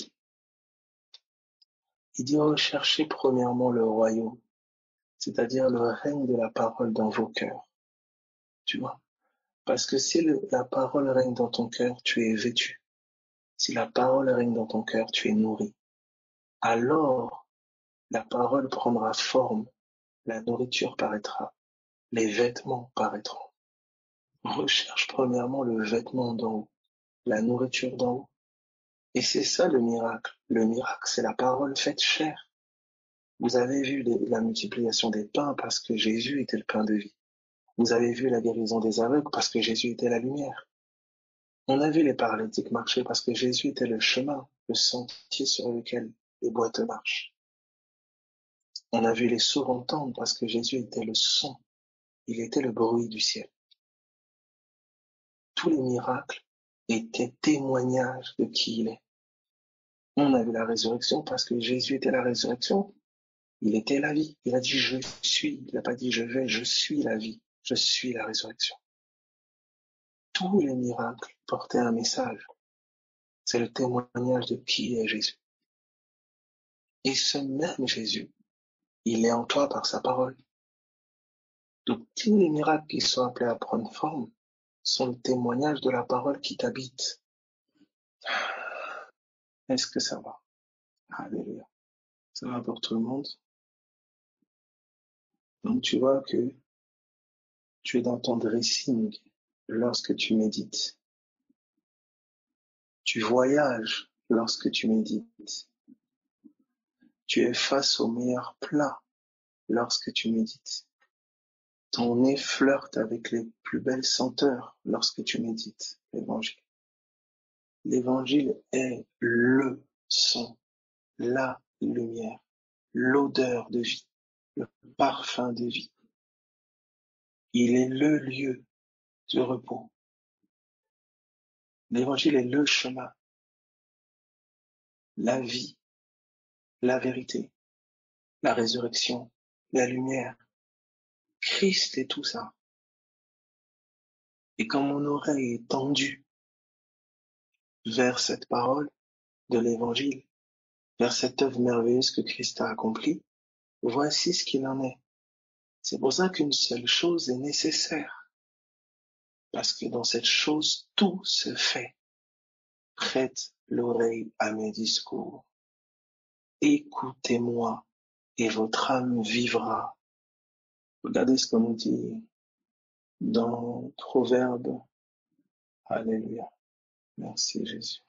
il dit recherchez premièrement le royaume, c'est-à-dire le règne de la parole dans vos cœurs. Tu vois? Parce que si la parole règne dans ton cœur, tu es vêtu. Si la parole règne dans ton cœur, tu es nourri. Alors, la parole prendra forme, la nourriture paraîtra, les vêtements paraîtront. Recherche premièrement le vêtement d'en haut, la nourriture d'en haut. Et c'est ça le miracle. Le miracle, c'est la parole faite chair. Vous avez vu la multiplication des pains parce que Jésus était le pain de vie. Vous avez vu la guérison des aveugles parce que Jésus était la lumière. On a vu les paralytiques marcher parce que Jésus était le chemin, le sentier sur lequel les boiteux marchent. On a vu les sourds entendre parce que Jésus était le son, il était le bruit du ciel. Tous les miracles étaient témoignages de qui il est. On a vu la résurrection parce que Jésus était la résurrection. Il était la vie. Il a dit je suis. Il n'a pas dit je vais, je suis la vie. Je suis la résurrection. Tous les miracles portaient un message. C'est le témoignage de qui est Jésus. Et ce même Jésus, il est en toi par sa parole. Donc tous les miracles qui sont appelés à prendre forme sont le témoignage de la parole qui t'habite. Est-ce que ça va? Alléluia. Ça va pour tout le monde? Donc tu vois que tu es dans ton dressing lorsque tu médites. Tu voyages lorsque tu médites. Tu es face au meilleur plat lorsque tu médites. Ton nez flirte avec les plus belles senteurs lorsque tu médites l'évangile. L'évangile est le son, la lumière, l'odeur de vie, le parfum de vie. Il est le lieu du repos. L'évangile est le chemin, la vie, la vérité, la résurrection, la lumière. Christ est tout ça. Et quand mon oreille est tendue vers cette parole de l'évangile, vers cette œuvre merveilleuse que Christ a accomplie, voici ce qu'il en est. C'est pour ça qu'une seule chose est nécessaire. Parce que dans cette chose, tout se fait. Prête l'oreille à mes discours. Écoutez-moi et votre âme vivra. Regardez ce qu'on nous dit dans Proverbe. Alléluia. Merci Jésus.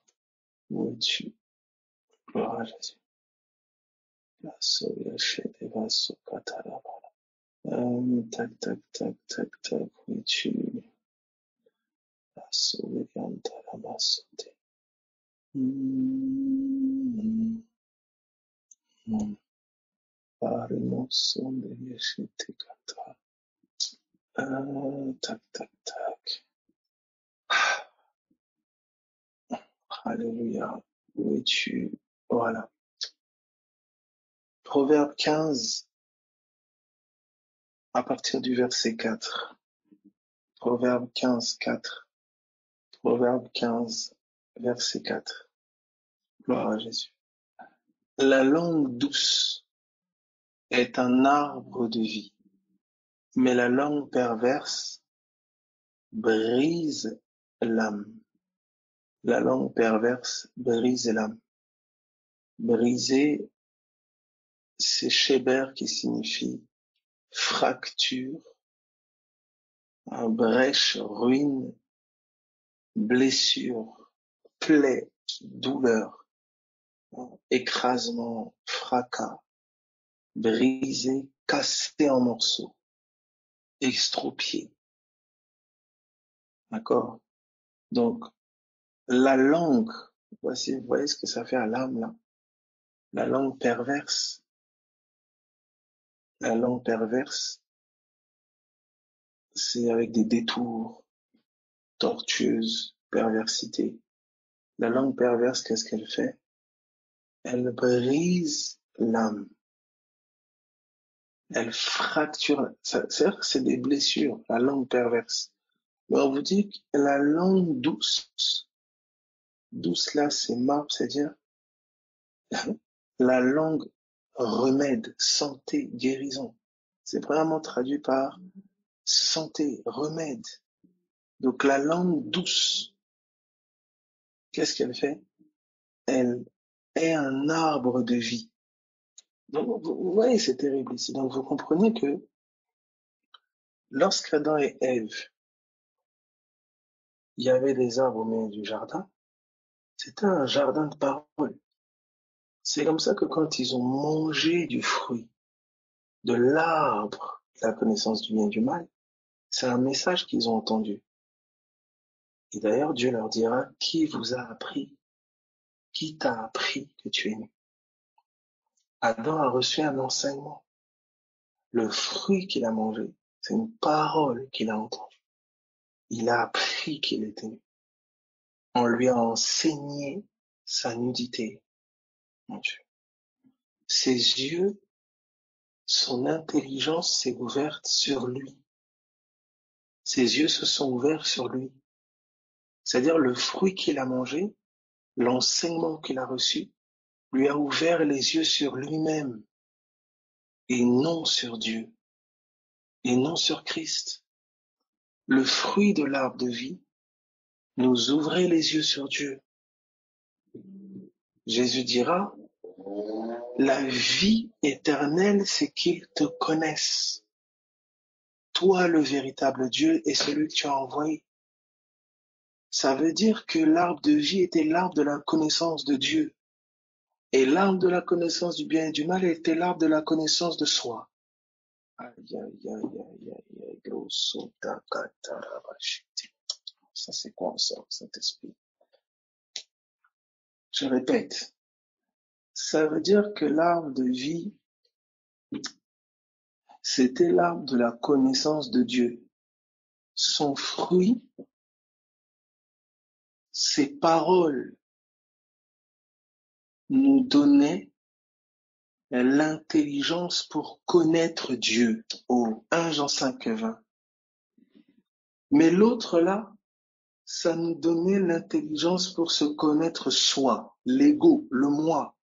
Où es-tu? Gloire à Jésus. Tac, tac, tac, tac, tac. Où es-tu? Tac, tac, tac. Alléluia. Où es-tu? Voilà. Proverbe 15, à partir du verset 4. Proverbe 15, 4. Proverbe 15, verset 4. Gloire à Jésus. La langue douce est un arbre de vie, mais la langue perverse brise l'âme. La langue perverse brise l'âme. Briser, c'est sheber qui signifie fracture, brèche, ruine, blessure, plaie, douleur, écrasement, fracas, briser, casser en morceaux, extropier. D'accord? Donc, la langue, voici, vous voyez ce que ça fait à l'âme là? La langue perverse, c'est avec des détours, tortueuses, perversité. La langue perverse, qu'est-ce qu'elle fait? Elle brise l'âme. Elle fracture. C'est-à-dire que c'est des blessures, la langue perverse. Mais on vous dit que la langue douce, douce là, c'est marbre, c'est-à-dire la langue remède, santé, guérison. C'est vraiment traduit par santé, remède. Donc la langue douce, qu'est-ce qu'elle fait? Elle est un arbre de vie. Donc vous voyez, c'est terrible ici. Donc vous comprenez que lorsqu'Adam et Ève, il y avait des arbres au milieu du jardin, c'était un jardin de parole. C'est comme ça que quand ils ont mangé du fruit de l'arbre de la connaissance du bien et du mal, c'est un message qu'ils ont entendu. Et d'ailleurs, Dieu leur dira, qui vous a appris? Qui t'a appris que tu es né? Adam a reçu un enseignement. Le fruit qu'il a mangé, c'est une parole qu'il a entendue. Il a appris qu'il était nu. On lui a enseigné sa nudité, mon Dieu. Ses yeux, son intelligence s'est ouverte sur lui. Ses yeux se sont ouverts sur lui. C'est-à-dire le fruit qu'il a mangé, l'enseignement qu'il a reçu, lui a ouvert les yeux sur lui-même et non sur Dieu, et non sur Christ. le fruit de l'arbre de vie nous ouvrait les yeux sur Dieu. Jésus dira, la vie éternelle, c'est qu'ils te connaissent. Toi, le véritable Dieu, et celui que tu as envoyé. Ça veut dire que l'arbre de vie était l'arbre de la connaissance de Dieu. Et l'arbre de la connaissance du bien et du mal était l'arbre de la connaissance de soi. Aïe, aïe, aïe, aïe, aïe, aïe, grosso, takatarabashiti. Ça, c'est quoi ça, Saint-Esprit? Je répète. Ça veut dire que l'arbre de vie, c'était l'arbre de la connaissance de Dieu. Son fruit, ses paroles nous donnaient l'intelligence pour connaître Dieu. Oh, 1 Jean 5, 20. Mais l'autre là, ça nous donnait l'intelligence pour se connaître soi, l'ego, le moi.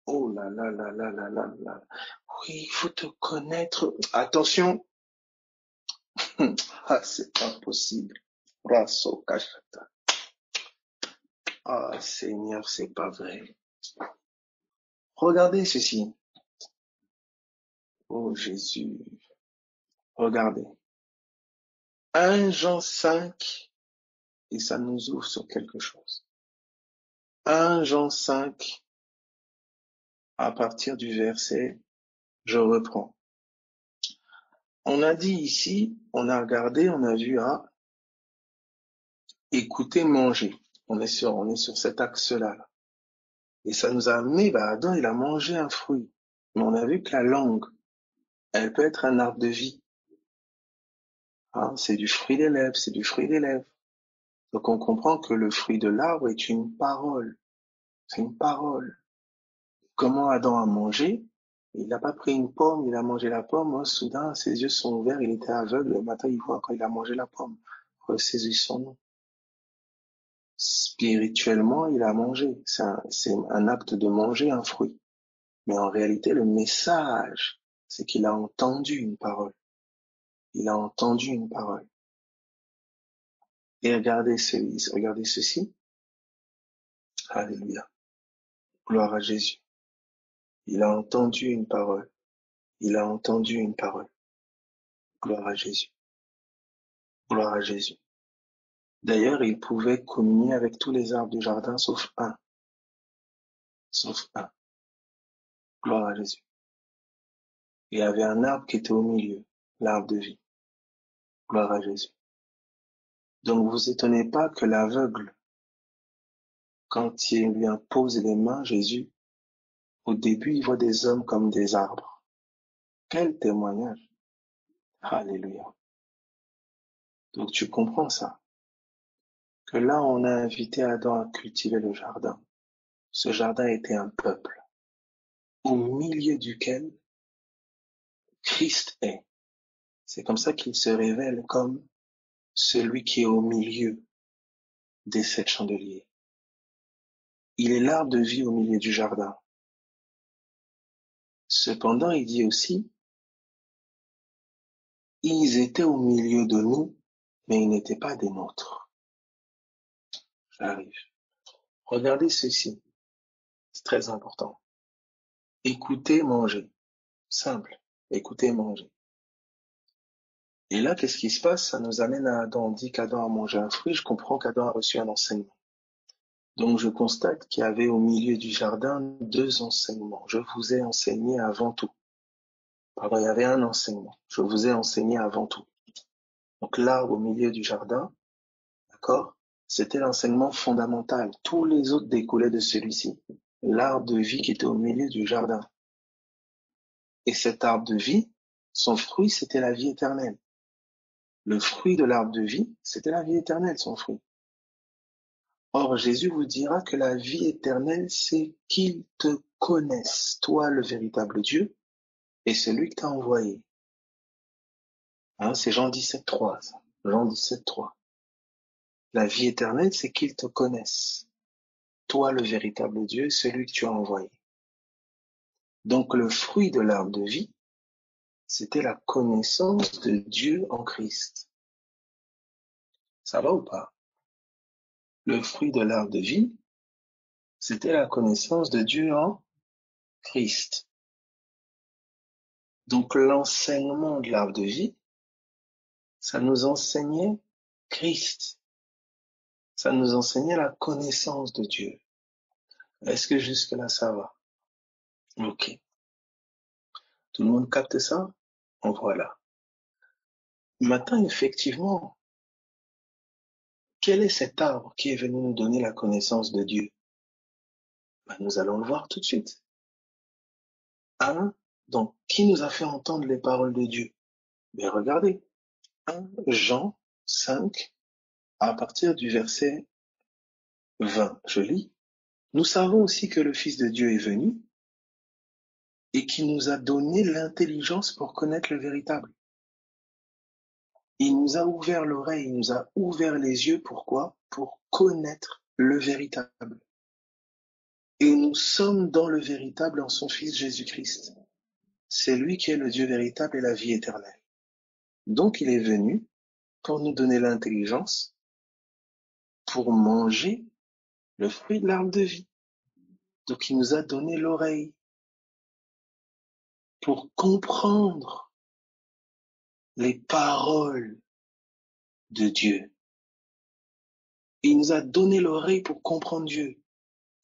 Oh là là là là là là là. Oui, il faut te connaître. Attention. Ah, c'est pas possible. Rasso kashata. Ah, Seigneur, c'est pas vrai. Regardez ceci. Oh Jésus. Regardez. 1 Jean 5, et ça nous ouvre sur quelque chose. 1 Jean 5, à partir du verset, je reprends. On a dit ici, on a regardé, on a vu à écouter, manger. On est sur cet axe-là. Là. Et ça nous a amené, Adam, il a mangé un fruit. Mais on a vu que la langue, elle peut être un arbre de vie. Hein, c'est du fruit des lèvres, c'est du fruit des lèvres. Donc on comprend que le fruit de l'arbre est une parole. C'est une parole. Comment Adam a mangé? Il n'a pas pris une pomme, il a mangé la pomme. Oh, soudain, ses yeux sont ouverts, il était aveugle. Le matin, il voit quand il a mangé la pomme. Ressaisit son nom. Spirituellement, il a mangé. C'est un acte de manger un fruit. Mais en réalité, le message, c'est qu'il a entendu une parole. Il a entendu une parole. Et regardez ceci. Alléluia. Gloire à Jésus. Il a entendu une parole. Il a entendu une parole. Gloire à Jésus. Gloire à Jésus. D'ailleurs, il pouvait communier avec tous les arbres du jardin sauf un. Sauf un. Gloire à Jésus. Il y avait un arbre qui était au milieu, l'arbre de vie. Gloire à Jésus. Donc vous étonnez pas que l'aveugle, quand il lui impose les mains, Jésus, au début, il voit des hommes comme des arbres. Quel témoignage. Alléluia. Donc tu comprends ça. Que là, on a invité Adam à cultiver le jardin. Ce jardin était un peuple, au milieu duquel Christ est. C'est comme ça qu'il se révèle comme celui qui est au milieu des 7 chandeliers. Il est l'arbre de vie au milieu du jardin. Cependant, il dit aussi, ils étaient au milieu de nous, mais ils n'étaient pas des nôtres. J'arrive. Regardez ceci. C'est très important. Écoutez, manger. Simple. Écoutez, manger. Et là, qu'est-ce qui se passe? Ça nous amène à Adam. On dit qu'Adam a mangé un fruit. Je comprends qu'Adam a reçu un enseignement. Donc, je constate qu'il y avait au milieu du jardin 2 enseignements. Je vous ai enseigné avant tout. Pardon, il y avait un enseignement. Je vous ai enseigné avant tout. Donc, l'arbre au milieu du jardin, d'accord? C'était l'enseignement fondamental. Tous les autres découlaient de celui-ci. L'arbre de vie qui était au milieu du jardin. Et cet arbre de vie, son fruit, c'était la vie éternelle. Le fruit de l'arbre de vie, c'était la vie éternelle, son fruit. Or, Jésus vous dira que la vie éternelle, c'est qu'ils te connaissent, toi le véritable Dieu, et celui que t'as envoyé. Hein, c'est Jean 17,3. Jean 17,3. La vie éternelle, c'est qu'ils te connaissent, toi le véritable Dieu, celui que tu as envoyé. Donc le fruit de l'arbre de vie, c'était la connaissance de Dieu en Christ. Ça va ou pas? Le fruit de l'arbre de vie, c'était la connaissance de Dieu en Christ. Donc l'enseignement de l'arbre de vie, ça nous enseignait Christ. Ça nous enseignait la connaissance de Dieu. Est-ce que jusque-là, ça va? Ok. Tout le monde capte ça? Voilà. Maintenant, effectivement, quel est cet arbre qui est venu nous donner la connaissance de Dieu? Nous allons le voir tout de suite. Donc, qui nous a fait entendre les paroles de Dieu? Regardez, 1 Jean 5, à partir du verset 20, je lis. Nous savons aussi que le Fils de Dieu est venu et qui nous a donné l'intelligence pour connaître le véritable. Il nous a ouvert l'oreille, il nous a ouvert les yeux. Pourquoi? Pour connaître le véritable. Et nous sommes dans le véritable en son Fils Jésus-Christ. C'est lui qui est le Dieu véritable et la vie éternelle. Donc il est venu pour nous donner l'intelligence pour manger le fruit de l'arbre de vie. Donc il nous a donné l'oreille pour comprendre les paroles de Dieu. Il nous a donné l'oreille pour comprendre Dieu.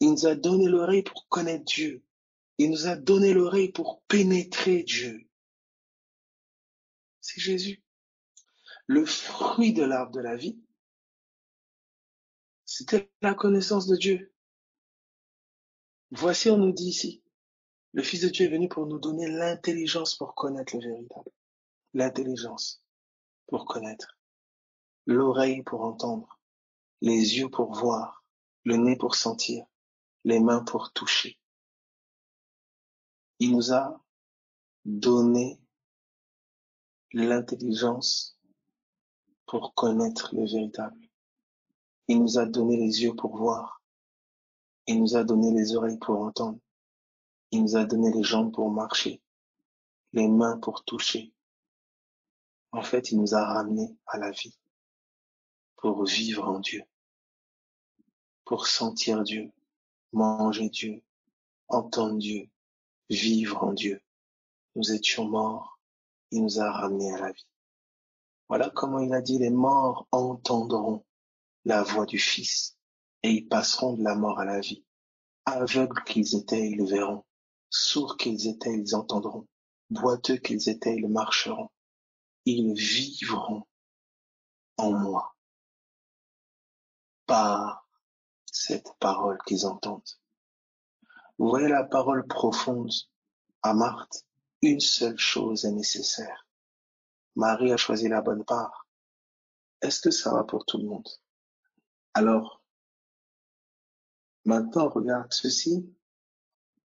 Il nous a donné l'oreille pour connaître Dieu. Il nous a donné l'oreille pour pénétrer Dieu. C'est Jésus. Le fruit de l'arbre de la vie, c'était la connaissance de Dieu. Voici, on nous dit ici, le Fils de Dieu est venu pour nous donner l'intelligence pour connaître le véritable. L'intelligence pour connaître. L'oreille pour entendre. Les yeux pour voir. Le nez pour sentir. Les mains pour toucher. Il nous a donné l'intelligence pour connaître le véritable. Il nous a donné les yeux pour voir. Il nous a donné les oreilles pour entendre. Il nous a donné les jambes pour marcher, les mains pour toucher. En fait, il nous a ramenés à la vie pour vivre en Dieu, pour sentir Dieu, manger Dieu, entendre Dieu, vivre en Dieu. Nous étions morts, il nous a ramenés à la vie. Voilà comment il a dit, les morts entendront la voix du Fils et ils passeront de la mort à la vie. Aveugles qu'ils étaient, ils le verront. Sourds qu'ils étaient, ils entendront. Boiteux qu'ils étaient, ils marcheront. Ils vivront en moi par cette parole qu'ils entendent. Vous voyez la parole profonde à Marthe. Une seule chose est nécessaire. Marie a choisi la bonne part. Est-ce que ça va pour tout le monde? Alors, maintenant, regarde ceci.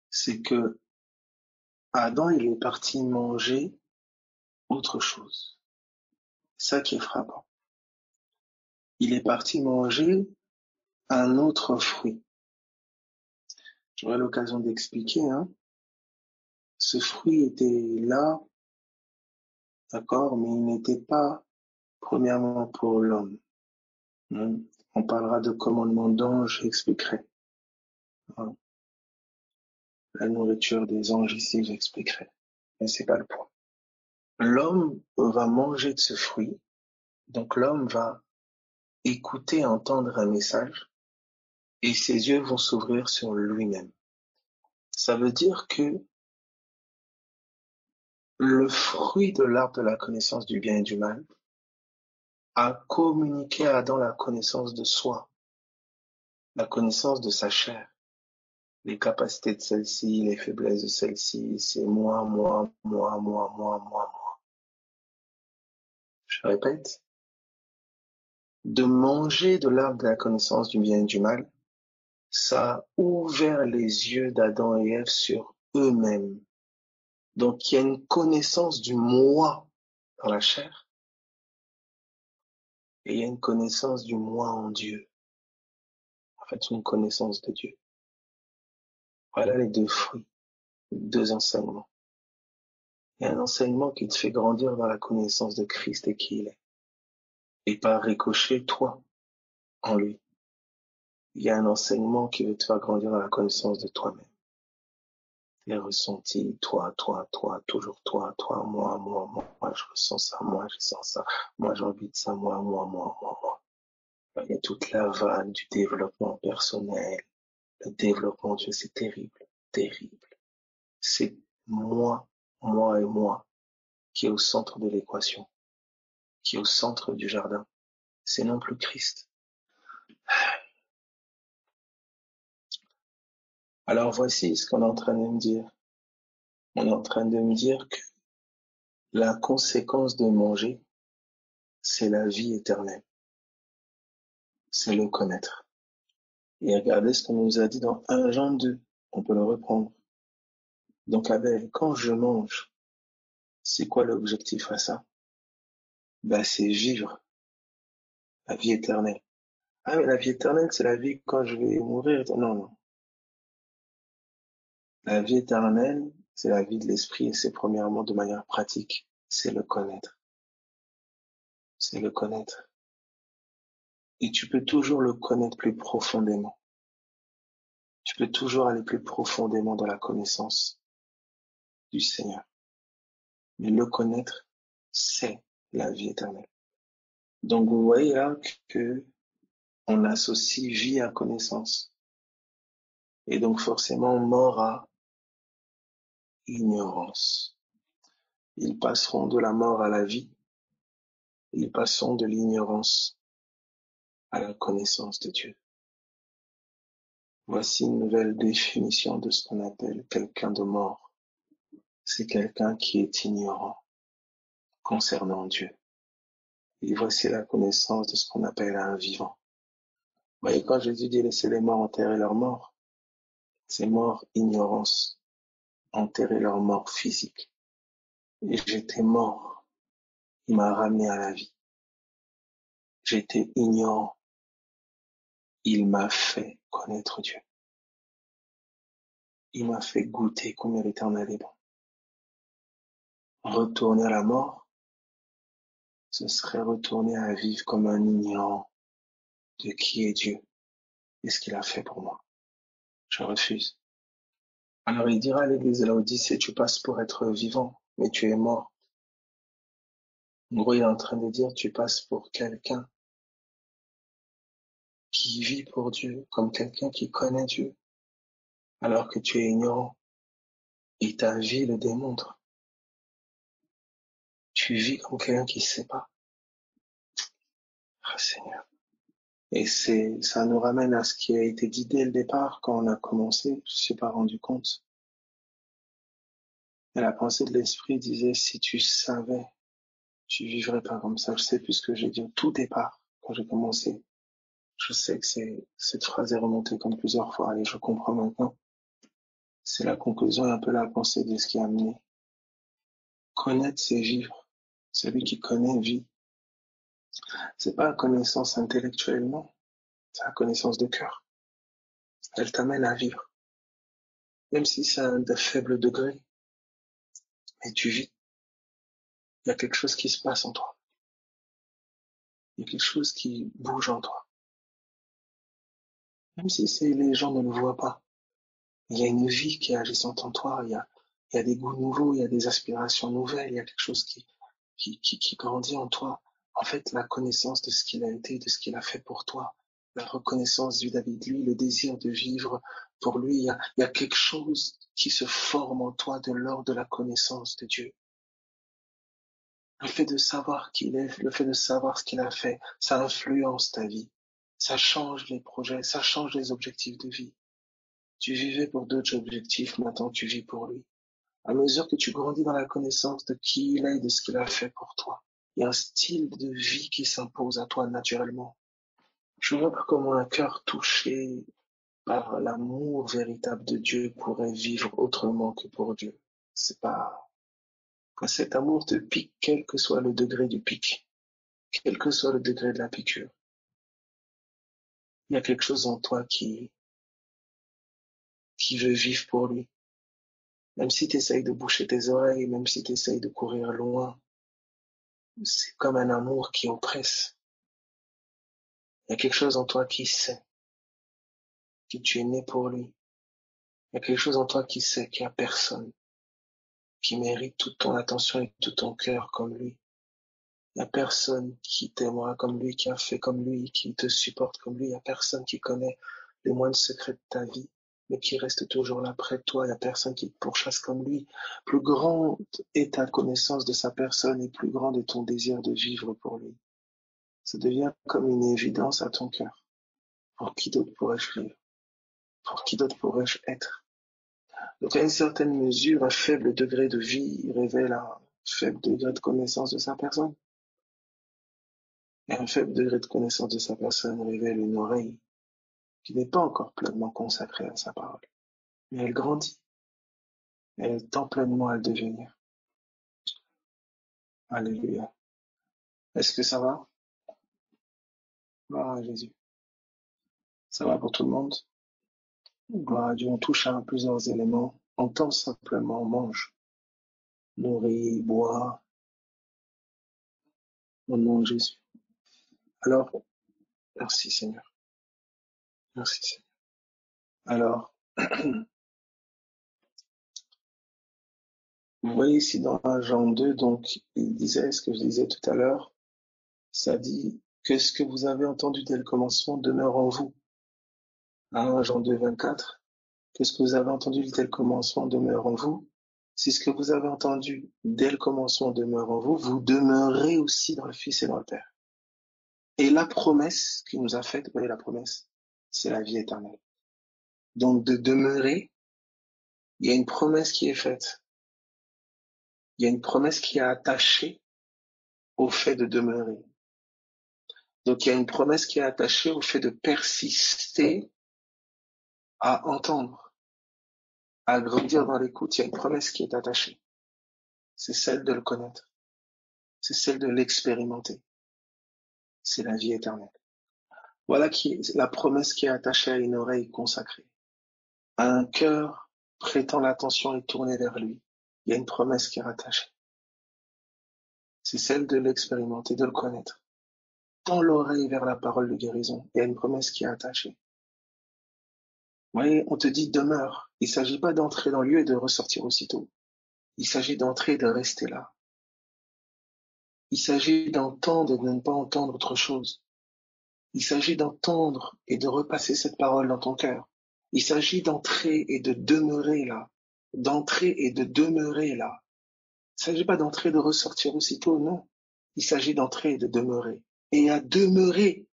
C'est que Adam, il est parti manger autre chose. C'est ça qui est frappant. Il est parti manger un autre fruit. J'aurai l'occasion d'expliquer. Ce fruit était là, d'accord, mais il n'était pas premièrement pour l'homme. On parlera de commandement d'ange, j'expliquerai. La nourriture des anges ici, j'expliquerai. Mais c'est pas le point. L'homme va manger de ce fruit, donc l'homme va écouter, entendre un message, et ses yeux vont s'ouvrir sur lui-même. Ça veut dire que le fruit de l'arbre de la connaissance du bien et du mal a communiqué à Adam la connaissance de soi, la connaissance de sa chair, les capacités de celle-ci, les faiblesses de celle-ci, c'est moi. Je répète, de manger de l'arbre de la connaissance du bien et du mal, ça a ouvert les yeux d'Adam et Ève sur eux-mêmes. Donc il y a une connaissance du moi dans la chair et il y a une connaissance du moi en Dieu. En fait, une connaissance de Dieu. Voilà les deux fruits, les deux enseignements. Il y a un enseignement qui te fait grandir dans la connaissance de Christ et qui il est. et par ricochet, toi, en lui. Il y a un enseignement qui veut te faire grandir dans la connaissance de toi-même. Les ressentis, toi, toujours toi, moi, je ressens ça, moi, je sens ça, moi, j'ai envie de ça, moi. Il y a toute la vanne du développement personnel. Le développement, Dieu, c'est terrible, terrible. C'est moi et moi qui est au centre de l'équation, qui est au centre du jardin. C'est non plus Christ. Alors voici ce qu'on est en train de me dire. On est en train de me dire que la conséquence de manger, c'est la vie éternelle. C'est le connaître. Et regardez ce qu'on nous a dit dans 1 Jean 2. On peut le reprendre. Donc Abel, quand je mange, c'est quoi l'objectif à ça? C'est vivre la vie éternelle. Ah mais la vie éternelle, c'est la vie quand je vais mourir. Non. La vie éternelle, c'est la vie de l'esprit et c'est premièrement de manière pratique. C'est le connaître. C'est le connaître. Et tu peux toujours le connaître plus profondément. Tu peux toujours aller plus profondément dans la connaissance du Seigneur. Mais le connaître, c'est la vie éternelle. Donc vous voyez là que on associe vie à connaissance. Et donc forcément mort à ignorance. Ils passeront de la mort à la vie. Ils passeront de l'ignorance à la connaissance de Dieu. Voici une nouvelle définition de ce qu'on appelle quelqu'un de mort. C'est quelqu'un qui est ignorant concernant Dieu. Et voici la connaissance de ce qu'on appelle un vivant. Vous voyez, quand Jésus dit laissez les morts enterrer leurs morts, c'est mort, ignorance, enterrer leur mort physique. Et j'étais mort, il m'a ramené à la vie. J'étais ignorant, il m'a fait connaître Dieu. Il m'a fait goûter combien l'éternel est bon. Retourner à la mort, ce serait retourner à vivre comme un ignorant de qui est Dieu et ce qu'il a fait pour moi. Je refuse. Alors il dira à l'église de Laodicée, tu passes pour être vivant, mais tu es mort. En gros, il est en train de dire, tu passes pour quelqu'un qui vit pour Dieu, comme quelqu'un qui connaît Dieu, alors que tu es ignorant. Et ta vie le démontre. Tu vis comme quelqu'un qui ne sait pas. Ah, Seigneur. Et ça nous ramène à ce qui a été dit dès le départ quand on a commencé. Je ne me suis pas rendu compte. Et la pensée de l'esprit disait, si tu savais, tu vivrais pas comme ça. Je sais plus ce que j'ai dit au tout départ quand j'ai commencé. Je sais que cette phrase est remontée comme plusieurs fois et je comprends maintenant. C'est la conclusion et un peu la pensée de ce qui a amené. Connaître, c'est vivre. Celui qui connaît vit. C'est pas la connaissance intellectuelle, non. C'est la connaissance de cœur. Elle t'amène à vivre. Même si c'est un de faible degré, mais tu vis. Il y a quelque chose qui se passe en toi. Il y a quelque chose qui bouge en toi. Même si les gens ne le voient pas. Il y a une vie qui est agissante en toi. Il y a des goûts nouveaux, il y a des aspirations nouvelles, il y a quelque chose qui grandit en toi. En fait, la connaissance de ce qu'il a été, de ce qu'il a fait pour toi, la reconnaissance vis-à-vis de lui, le désir de vivre pour lui, il y a quelque chose qui se forme en toi de l'ordre de la connaissance de Dieu. Le fait de savoir qui il est, le fait de savoir ce qu'il a fait, ça influence ta vie. Ça change les projets, ça change les objectifs de vie. Tu vivais pour d'autres objectifs, maintenant tu vis pour lui. À mesure que tu grandis dans la connaissance de qui il est et de ce qu'il a fait pour toi, il y a un style de vie qui s'impose à toi naturellement. Je vois pas comment un cœur touché par l'amour véritable de Dieu pourrait vivre autrement que pour Dieu. C'est pas, quand cet amour te pique, quel que soit le degré du pic, quel que soit le degré de la piqûre, il y a quelque chose en toi qui veut vivre pour lui. Même si tu essayes de boucher tes oreilles, même si tu essayes de courir loin, c'est comme un amour qui oppresse. Il y a quelque chose en toi qui sait que tu es né pour lui. Il y a quelque chose en toi qui sait qu'il n'y a personne qui mérite toute ton attention et tout ton cœur comme lui. Il n'y a personne qui t'aimera comme lui, qui a fait comme lui, qui te supporte comme lui. Il n'y a personne qui connaît les moindres secrets de ta vie, mais qui reste toujours là près de toi. Il n'y a personne qui te pourchasse comme lui. Plus grande est ta connaissance de sa personne et plus grand est ton désir de vivre pour lui. Ça devient comme une évidence à ton cœur. Pour qui d'autre pourrais-je vivre? Pour qui d'autre pourrais-je être? Donc, à une certaine mesure, un faible degré de vie révèle un faible degré de connaissance de sa personne. Et un faible degré de connaissance de sa personne révèle une oreille qui n'est pas encore pleinement consacrée à sa parole. Mais elle grandit, elle tend pleinement à le devenir. Alléluia. Est-ce que ça va? Gloire à Jésus. Ça va pour tout le monde? Gloire à Dieu, on touche à plusieurs éléments. On tend simplement, on mange, nourrit, boit, au nom de Jésus. Alors, merci Seigneur. Merci Seigneur. Alors, vous voyez ici dans Jean 2, donc, il disait ce que je disais tout à l'heure, ça dit que ce que vous avez entendu dès le commencement demeure en vous. Jean 2, 24, que ce que vous avez entendu dès le commencement demeure en vous. Si ce que vous avez entendu dès le commencement demeure en vous, vous demeurez aussi dans le Fils et dans le Père. Et la promesse qu'il nous a faite, vous voyez la promesse, c'est la vie éternelle. Donc de demeurer, il y a une promesse qui est faite. Il y a une promesse qui est attachée au fait de demeurer. Donc il y a une promesse qui est attachée au fait de persister à entendre, à grandir dans l'écoute. Il y a une promesse qui est attachée. C'est celle de le connaître. C'est celle de l'expérimenter. C'est la vie éternelle. Voilà qui est la promesse qui est attachée à une oreille consacrée, à un cœur prêtant l'attention et tourné vers lui. Il y a une promesse qui est rattachée. C'est celle de l'expérimenter, de le connaître. Tends l'oreille vers la parole de guérison. Il y a une promesse qui est attachée. Vous voyez, on te dit demeure. Il ne s'agit pas d'entrer dans le lieu et de ressortir aussitôt. Il s'agit d'entrer et de rester là. Il s'agit d'entendre et de ne pas entendre autre chose. Il s'agit d'entendre et de repasser cette parole dans ton cœur. Il s'agit d'entrer et de demeurer là. D'entrer et de demeurer là. Il ne s'agit pas d'entrer et de ressortir aussitôt, non. Il s'agit d'entrer et de demeurer. Et à demeurer,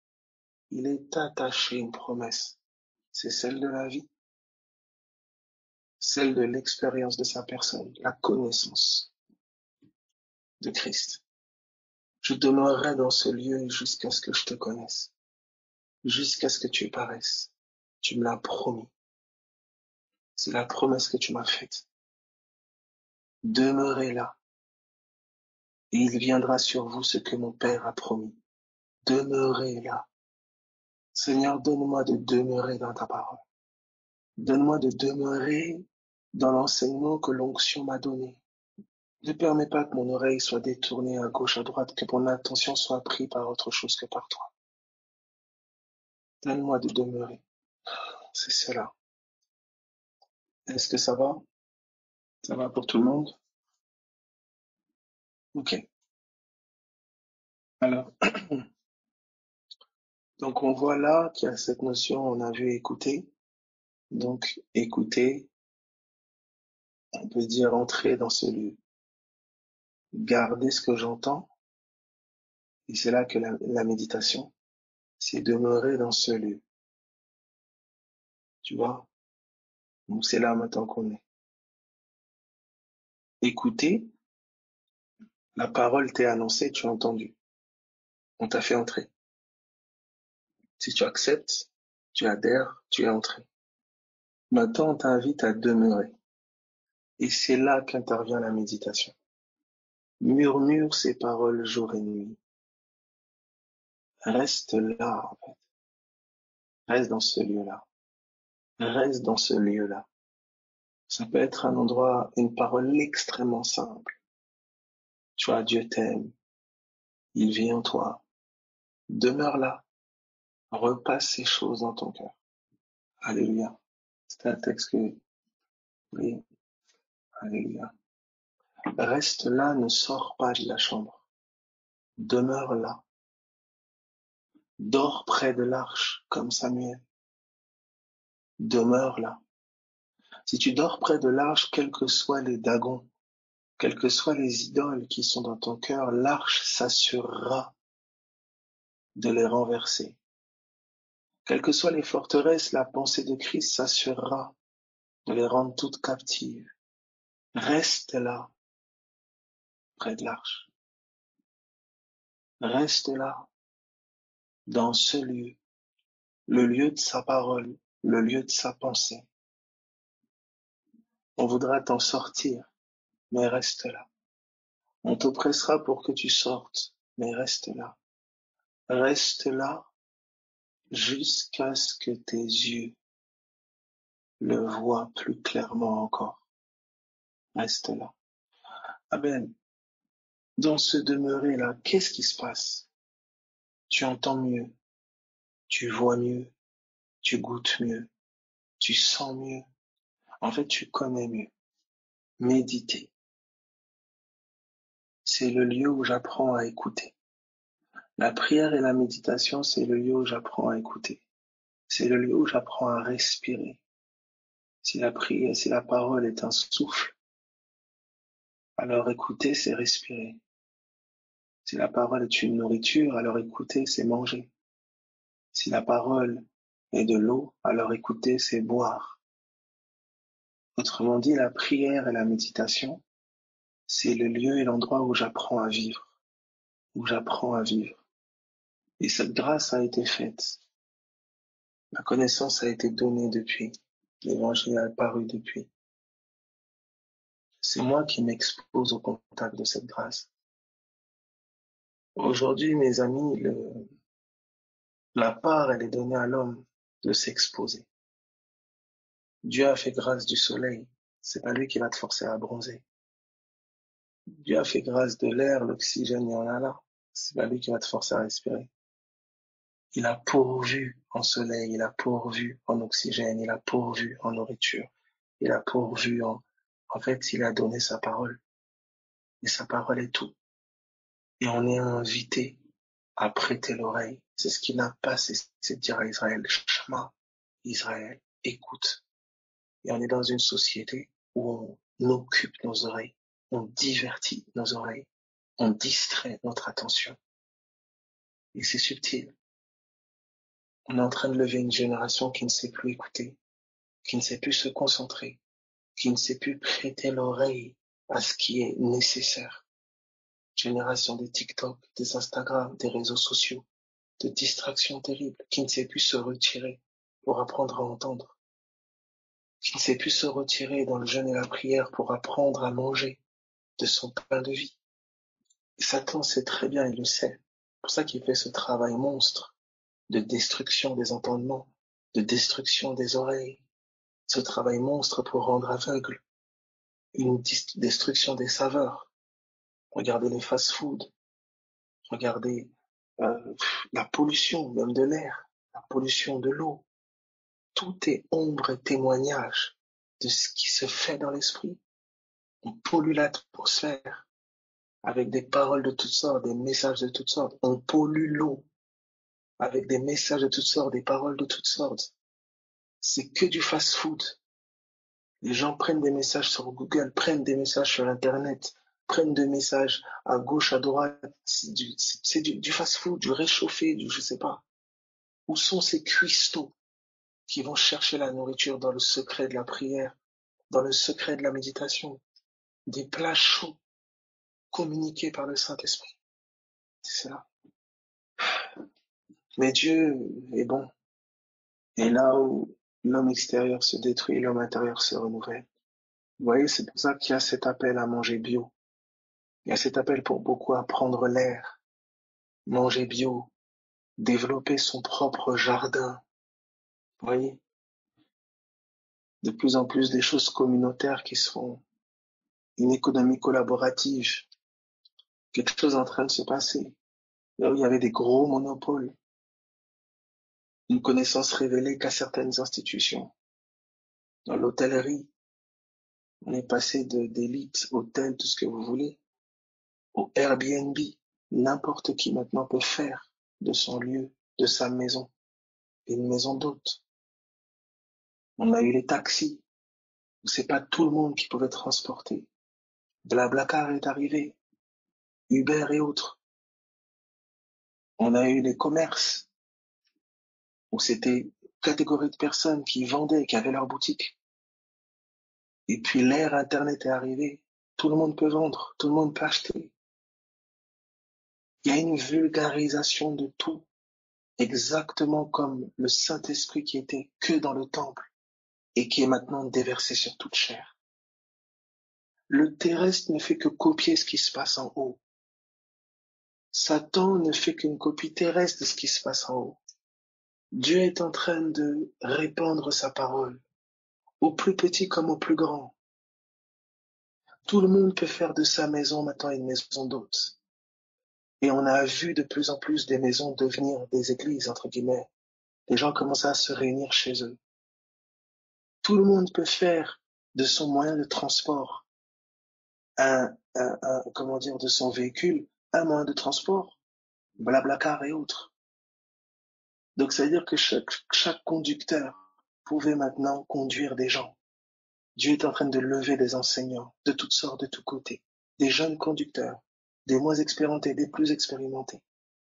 il est attaché une promesse. C'est celle de la vie. Celle de l'expérience de sa personne, la connaissance de Christ. Je demeurerai dans ce lieu jusqu'à ce que je te connaisse, jusqu'à ce que tu paraisses. Tu me l'as promis. C'est la promesse que tu m'as faite. Demeurez là, et il viendra sur vous ce que mon Père a promis. Demeurez là. Seigneur, donne-moi de demeurer dans ta parole. Donne-moi de demeurer dans l'enseignement que l'onction m'a donné. Ne permets pas que mon oreille soit détournée à gauche, à droite, que mon attention soit prise par autre chose que par toi. Donne-moi de demeurer. C'est cela. Est-ce que ça va? Ça va pour tout le monde? Ok. Alors, donc on voit là qu'il y a cette notion, on a vu écouter. Donc, écouter, on peut dire entrer dans ce lieu. Garder ce que j'entends. Et c'est là que la méditation, c'est demeurer dans ce lieu. Tu vois? Donc c'est là maintenant qu'on est. Écouter, la parole t'est annoncée, tu as entendu. On t'a fait entrer. Si tu acceptes, tu adhères, tu es entré. Maintenant, on t'invite à demeurer. Et c'est là qu'intervient la méditation. Murmure ces paroles jour et nuit. Reste là, en fait. Reste dans ce lieu-là. Reste dans ce lieu-là. Ça peut être un endroit, une parole extrêmement simple. Tu vois, Dieu t'aime. Il vit en toi. Demeure là. Repasse ces choses dans ton cœur. Alléluia. C'est un texte que, oui, alléluia. Reste là, ne sors pas de la chambre. Demeure là. Dors près de l'arche, comme Samuel. Demeure là. Si tu dors près de l'arche, quels que soient les dagons, quelles que soient les idoles qui sont dans ton cœur, l'arche s'assurera de les renverser. Quelles que soient les forteresses, la pensée de Christ s'assurera de les rendre toutes captives. Reste là, près de l'arche. Reste là, dans ce lieu, le lieu de sa parole, le lieu de sa pensée. On voudra t'en sortir, mais reste là. On t'oppressera pour que tu sortes, mais reste là. Reste là jusqu'à ce que tes yeux le voient plus clairement encore. Reste là. Amen. Dans ce demeurer-là, qu'est-ce qui se passe? Tu entends mieux, tu vois mieux, tu goûtes mieux, tu sens mieux. En fait, tu connais mieux. Méditer. C'est le lieu où j'apprends à écouter. La prière et la méditation, c'est le lieu où j'apprends à écouter. C'est le lieu où j'apprends à respirer. Si la prière, si la parole est un souffle, alors écouter, c'est respirer. Si la parole est une nourriture, alors écouter, c'est manger. Si la parole est de l'eau, alors écouter, c'est boire. Autrement dit, la prière et la méditation, c'est le lieu et l'endroit où j'apprends à vivre, où j'apprends à vivre. Et cette grâce a été faite. La connaissance a été donnée depuis. L'évangile a apparu depuis. C'est moi qui m'expose au contact de cette grâce. Aujourd'hui, mes amis, la part, elle est donnée à l'homme de s'exposer. Dieu a fait grâce du soleil. C'est pas lui qui va te forcer à bronzer. Dieu a fait grâce de l'air, l'oxygène, il y en a là. C'est pas lui qui va te forcer à respirer. Il a pourvu en soleil, il a pourvu en oxygène, il a pourvu en nourriture, il a pourvu en fait, il a donné sa parole. Et sa parole est tout. Et on est invité à prêter l'oreille. C'est ce qu'il n'a pas, c'est de dire à Israël, Shema, Israël, écoute. Et on est dans une société où on occupe nos oreilles, on divertit nos oreilles, on distrait notre attention. Et c'est subtil. On est en train de lever une génération qui ne sait plus écouter, qui ne sait plus se concentrer, qui ne sait plus prêter l'oreille à ce qui est nécessaire. Génération des TikTok, des Instagram, des réseaux sociaux, de distractions terribles, qui ne sait plus se retirer pour apprendre à entendre, qui ne sait plus se retirer dans le jeûne et la prière pour apprendre à manger de son pain de vie. Satan sait très bien, il le sait. C'est pour ça qu'il fait ce travail monstre de destruction des entendements, de destruction des oreilles, ce travail monstre pour rendre aveugle, une destruction des saveurs. Regardez les fast-foods, regardez la pollution même de l'air, la pollution de l'eau. Tout est ombre et témoignage de ce qui se fait dans l'esprit. On pollue l'atmosphère avec des paroles de toutes sortes, des messages de toutes sortes. On pollue l'eau avec des messages de toutes sortes, des paroles de toutes sortes. C'est que du fast-food. Les gens prennent des messages sur Google, prennent des messages sur Internet, prennent des messages à gauche, à droite. C'est du fast-food, du réchauffé, du je sais pas. Où sont ces cuistots qui vont chercher la nourriture dans le secret de la prière, dans le secret de la méditation? Des plats chauds communiqués par le Saint-Esprit. C'est cela. Mais Dieu est bon. Et là où l'homme extérieur se détruit, l'homme intérieur se renouvelle. Vous voyez, c'est pour ça qu'il y a cet appel à manger bio. Il y a cet appel pour beaucoup à prendre l'air, manger bio, développer son propre jardin. Vous voyez, de plus en plus des choses communautaires qui sont une économie collaborative. Quelque chose est en train de se passer. Là où il y avait des gros monopoles, Une connaissance révélée qu'à certaines institutions. Dans l'hôtellerie, on est passé d'élite, hôtel, tout ce que vous voulez, au Airbnb. N'importe qui maintenant peut faire de son lieu, de sa maison, une maison d'hôte. On a eu les taxis, où c'est pas tout le monde qui pouvait transporter. Blablacar est arrivé, Uber et autres. On a eu les commerces, où c'était une catégorie de personnes qui vendaient, qui avaient leur boutique. Et puis l'ère Internet est arrivée. Tout le monde peut vendre, tout le monde peut acheter. Il y a une vulgarisation de tout, exactement comme le Saint-Esprit qui était que dans le temple et qui est maintenant déversé sur toute chair. Le terrestre ne fait que copier ce qui se passe en haut. Satan ne fait qu'une copie terrestre de ce qui se passe en haut. Dieu est en train de répandre sa parole, au plus petit comme au plus grand. Tout le monde peut faire de sa maison maintenant une maison d'hôte. Et on a vu de plus en plus des maisons devenir des églises, entre guillemets. Les gens commencent à se réunir chez eux. Tout le monde peut faire de son moyen de transport de son véhicule, un moyen de transport, Blablacar et autres. Donc, ça veut dire que chaque conducteur pouvait maintenant conduire des gens. Dieu est en train de lever des enseignants de toutes sortes, de tous côtés. Des jeunes conducteurs, des moins expérimentés, des plus expérimentés.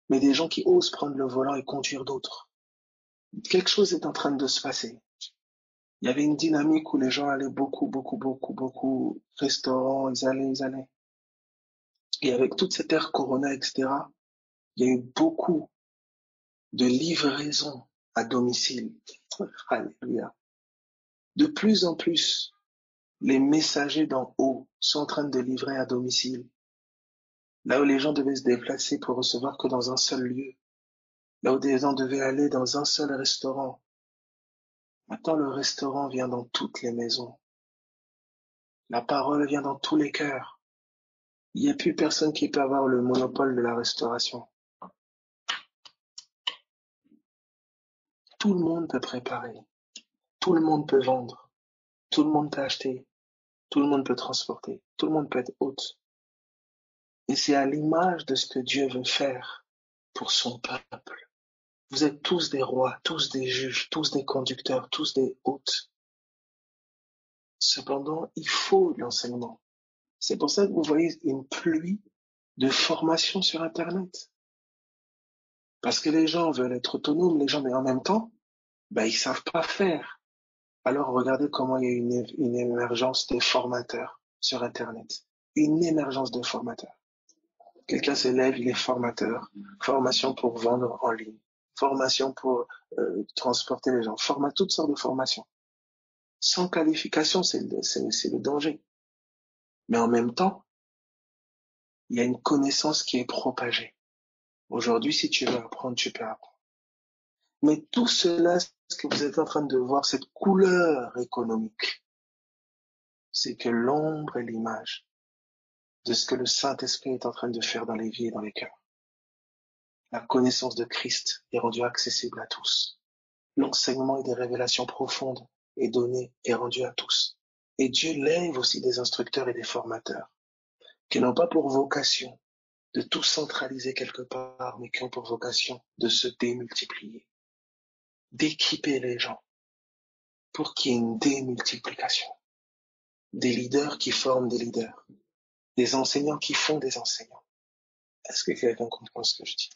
Mais des gens qui osent prendre le volant et conduire d'autres. Quelque chose est en train de se passer. Il y avait une dynamique où les gens allaient beaucoup, restaurants, ils allaient. Et avec toute cette ère Corona, etc., il y a eu beaucoup de livraisons à domicile. Alléluia. De plus en plus, les messagers d'en haut sont en train de livrer à domicile. Là où les gens devaient se déplacer pour recevoir que dans un seul lieu. Là où des gens devaient aller dans un seul restaurant. Maintenant, le restaurant vient dans toutes les maisons. La parole vient dans tous les cœurs. Il n'y a plus personne qui peut avoir le monopole de la restauration. Tout le monde peut préparer. Tout le monde peut vendre. Tout le monde peut acheter. Tout le monde peut transporter. Tout le monde peut être hôte. Et c'est à l'image de ce que Dieu veut faire pour son peuple. Vous êtes tous des rois, tous des juges, tous des conducteurs, tous des hôtes. Cependant, il faut l'enseignement. C'est pour ça que vous voyez une pluie de formation sur Internet. Parce que les gens veulent être autonomes, les gens, mais en même temps, ils savent pas faire. Alors regardez comment il y a une émergence des formateurs sur Internet. Une émergence de formateurs. Quelqu'un se lève, il est formateur. Formation pour vendre en ligne. Formation pour transporter les gens. Toutes sortes de formations. Sans qualification, c'est le danger. Mais en même temps, il y a une connaissance qui est propagée. Aujourd'hui, si tu veux apprendre, tu peux apprendre. Mais tout cela, ce que vous êtes en train de voir, cette couleur économique, c'est que l'ombre et l'image de ce que le Saint-Esprit est en train de faire dans les vies et dans les cœurs. La connaissance de Christ est rendue accessible à tous. L'enseignement et des révélations profondes est donné et rendu à tous. Et Dieu lève aussi des instructeurs et des formateurs qui n'ont pas pour vocation de tout centraliser quelque part, mais qui ont pour vocation de se démultiplier, d'équiper les gens pour qu'il y ait une démultiplication. Des leaders qui forment des leaders, des enseignants qui font des enseignants. Est-ce que quelqu'un comprend ce que je dis?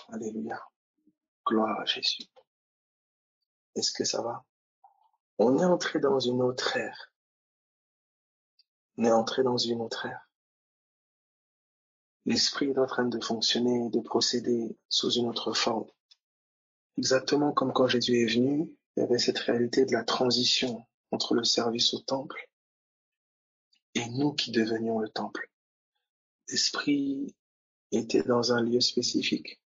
Alléluia. Gloire à Jésus. Est-ce que ça va? On est entré dans une autre ère. On est entré dans une autre ère. L'esprit est en train de fonctionner, de procéder sous une autre forme. Exactement comme quand Jésus est venu, il y avait cette réalité de la transition entre le service au temple et nous qui devenions le temple. L'esprit était dans un lieu spécifique.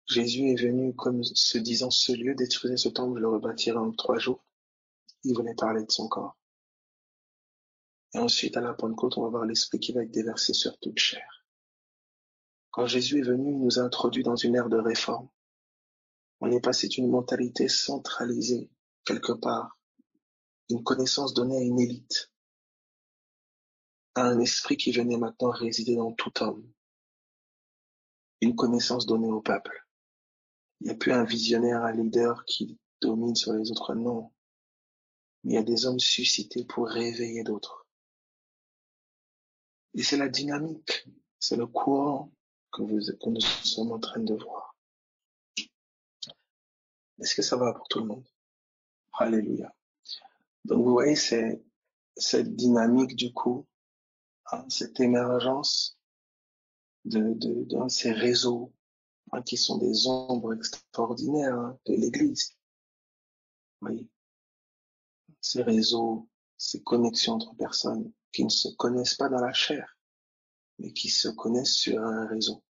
Jésus est venu comme se disant, ce lieu, détruisez ce temple, je le rebâtirai en 3 jours. Il voulait parler de son corps. Et ensuite, à la Pentecôte, on va voir l'esprit qui va être déversé sur toute chair. Quand Jésus est venu, il nous a introduits dans une ère de réforme. On est passé d'une mentalité centralisée, quelque part, une connaissance donnée à une élite, à un esprit qui venait maintenant résider dans tout homme, une connaissance donnée au peuple. Il n'y a plus un visionnaire, un leader qui domine sur les autres, non. Mais il y a des hommes suscités pour réveiller d'autres. Et c'est la dynamique, c'est le courant que nous sommes en train de voir. Est-ce que ça va pour tout le monde? Alléluia. Donc vous voyez, c'est cette dynamique du coup, cette émergence de ces réseaux qui sont des ombres extraordinaires de l'Église. Vous voyez, ces réseaux, ces connexions entre personnes qui ne se connaissent pas dans la chair, mais qui se connaissent sur un réseau,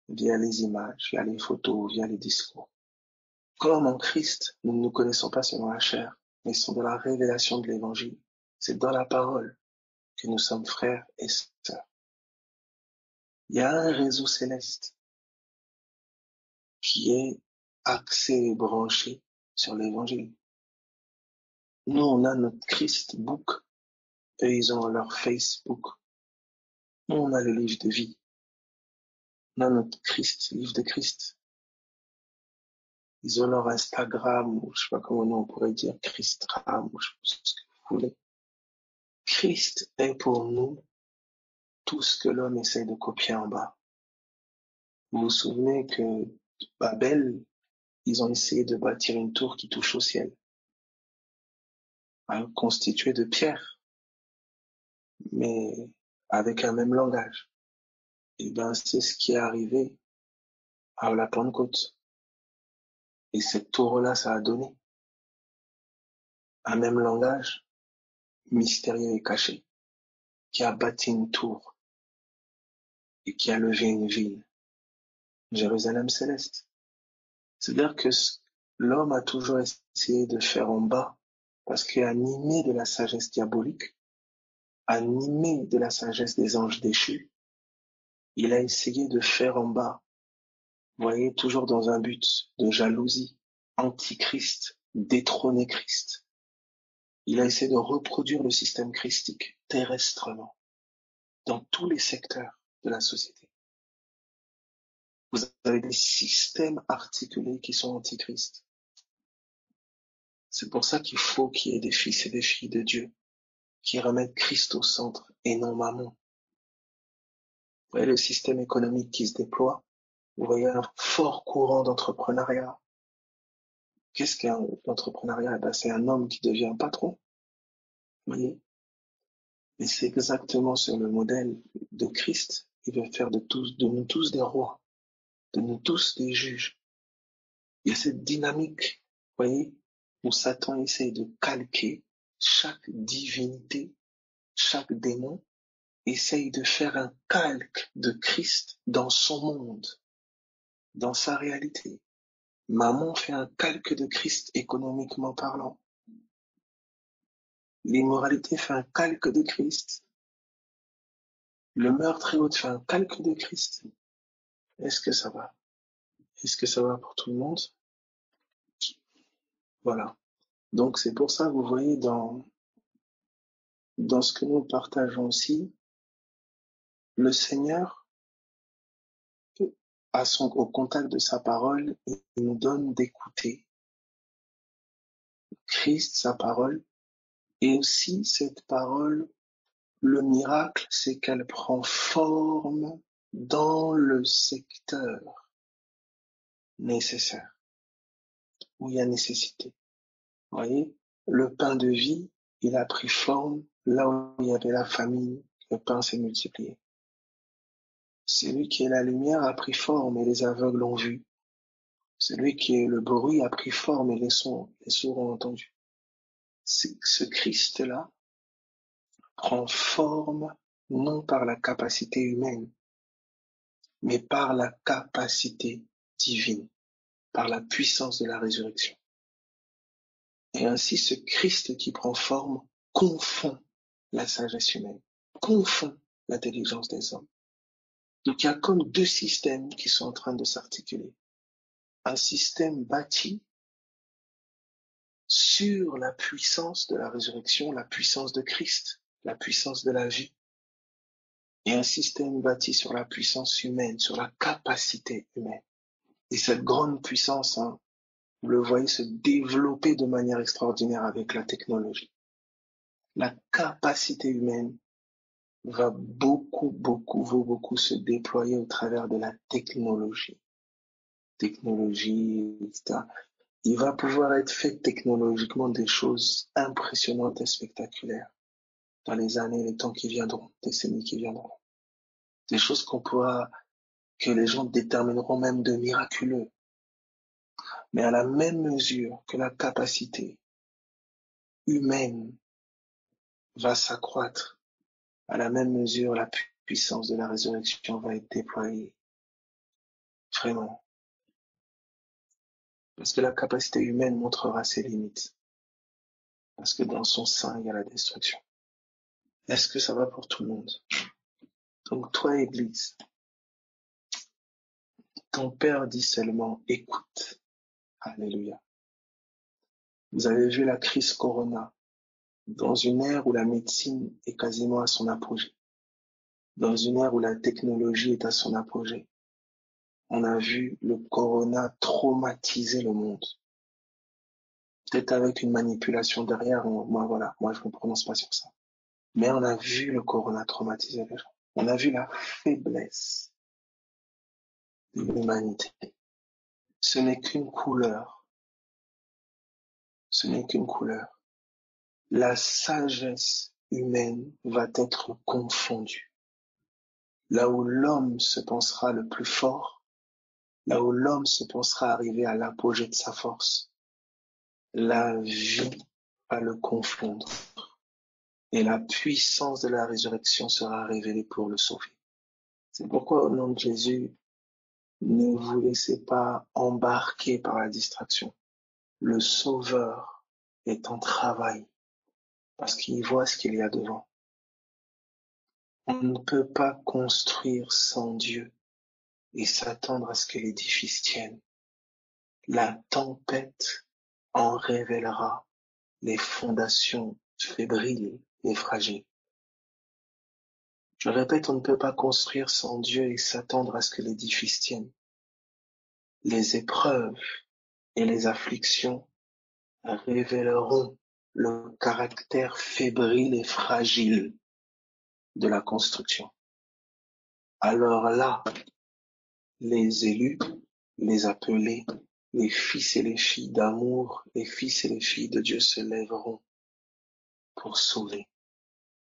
via les images, via les photos, via les discours. Comme en Christ, nous ne nous connaissons pas selon la chair, mais sont dans la révélation de l'Évangile. C'est dans la parole que nous sommes frères et sœurs. Il y a un réseau céleste qui est axé et branché sur l'Évangile. Nous, on a notre Christ Book, eux, ils ont leur Facebook. Nous, on a le livre de vie. On a notre Christ, livre de Christ. Ils ont leur Instagram, ou je sais pas comment nous on pourrait dire, Christram, ou je sais pas ce que vous voulez. Christ est pour nous tout ce que l'homme essaie de copier en bas. Vous vous souvenez que Babel, ils ont essayé de bâtir une tour qui touche au ciel, constituée de pierres, mais avec un même langage. Et ben, c'est ce qui est arrivé à la Pentecôte. Et cette tour-là, ça a donné un même langage mystérieux et caché, qui a bâti une tour et qui a levé une ville, Jérusalem céleste. C'est-à-dire que l'homme a toujours essayé de faire en bas, parce qu'animé de la sagesse diabolique, animé de la sagesse des anges déchus, il a essayé de faire en bas, vous voyez, toujours dans un but de jalousie, antichrist, détrôner Christ. Il a essayé de reproduire le système christique terrestrement, dans tous les secteurs de la société. Vous avez des systèmes articulés qui sont antichristes. C'est pour ça qu'il faut qu'il y ait des fils et des filles de Dieu qui remettent Christ au centre et non Mammon. Vous voyez le système économique qui se déploie. Vous voyez un fort courant d'entrepreneuriat. Qu'est-ce qu'un entrepreneuriat? Ben, c'est un homme qui devient patron. Vous voyez? Et c'est exactement sur le modèle de Christ. Il veut faire de nous tous des rois, de nous tous des juges. Il y a cette dynamique, vous voyez, où Satan essaie de calquer chaque divinité, chaque démon, essaye de faire un calque de Christ dans son monde, dans sa réalité. Mammon fait un calque de Christ économiquement parlant. L'immoralité fait un calque de Christ. Le meurtre et autres fait un calque de Christ. Est-ce que ça va? Est-ce que ça va pour tout le monde? Voilà. Donc c'est pour ça, vous voyez, dans ce que nous partageons aussi, le Seigneur, au contact de sa parole, il nous donne d'écouter Christ, sa parole, et aussi cette parole, le miracle, c'est qu'elle prend forme dans le secteur nécessaire, où il y a nécessité. Vous voyez, le pain de vie, il a pris forme là où il y avait la famine, le pain s'est multiplié. Celui qui est la lumière a pris forme et les aveugles l'ont vu. Celui qui est le bruit a pris forme et les sourds ont entendu. Ce Christ-là prend forme non par la capacité humaine, mais par la capacité divine, par la puissance de la résurrection. Et ainsi, ce Christ qui prend forme confond la sagesse humaine, confond l'intelligence des hommes. Donc il y a comme deux systèmes qui sont en train de s'articuler. Un système bâti sur la puissance de la résurrection, la puissance de Christ, la puissance de la vie, et un système bâti sur la puissance humaine, sur la capacité humaine. Et cette grande puissance, vous le voyez se développer de manière extraordinaire avec la technologie. La capacité humaine va beaucoup se déployer au travers de la technologie. Technologie, etc. Il va pouvoir être fait technologiquement des choses impressionnantes et spectaculaires dans les années, les temps qui viendront, décennies qui viendront. Des choses que les gens détermineront même de miraculeux. Mais à la même mesure que la capacité humaine va s'accroître, à la même mesure la puissance de la résurrection va être déployée. Vraiment. Parce que la capacité humaine montrera ses limites. Parce que dans son sein, il y a la destruction. Est-ce que ça va pour tout le monde? Donc toi, Église, ton Père dit seulement écoute. Alléluia. Vous avez vu la crise Corona, dans une ère où la médecine est quasiment à son apogée, dans une ère où la technologie est à son apogée. On a vu le Corona traumatiser le monde. Peut-être avec une manipulation derrière, moi je ne me prononce pas sur ça. Mais on a vu le Corona traumatiser les gens. On a vu la faiblesse de l'humanité. Ce n'est qu'une couleur. Ce n'est qu'une couleur. La sagesse humaine va être confondue. Là où l'homme se pensera le plus fort, là où l'homme se pensera arriver à l'apogée de sa force, la vie va le confondre. Et la puissance de la résurrection sera révélée pour le sauver. C'est pourquoi au nom de Jésus, ne vous laissez pas embarquer par la distraction. Le Sauveur est en travail parce qu'il voit ce qu'il y a devant. On ne peut pas construire sans Dieu et s'attendre à ce que l'édifice tienne. La tempête en révélera les fondations fébriles et fragiles. Je répète, on ne peut pas construire sans Dieu et s'attendre à ce que l'édifice tienne. Les épreuves et les afflictions révéleront le caractère fébrile et fragile de la construction. Alors là, les élus, les appelés, les fils et les filles d'amour, les fils et les filles de Dieu se lèveront pour sauver,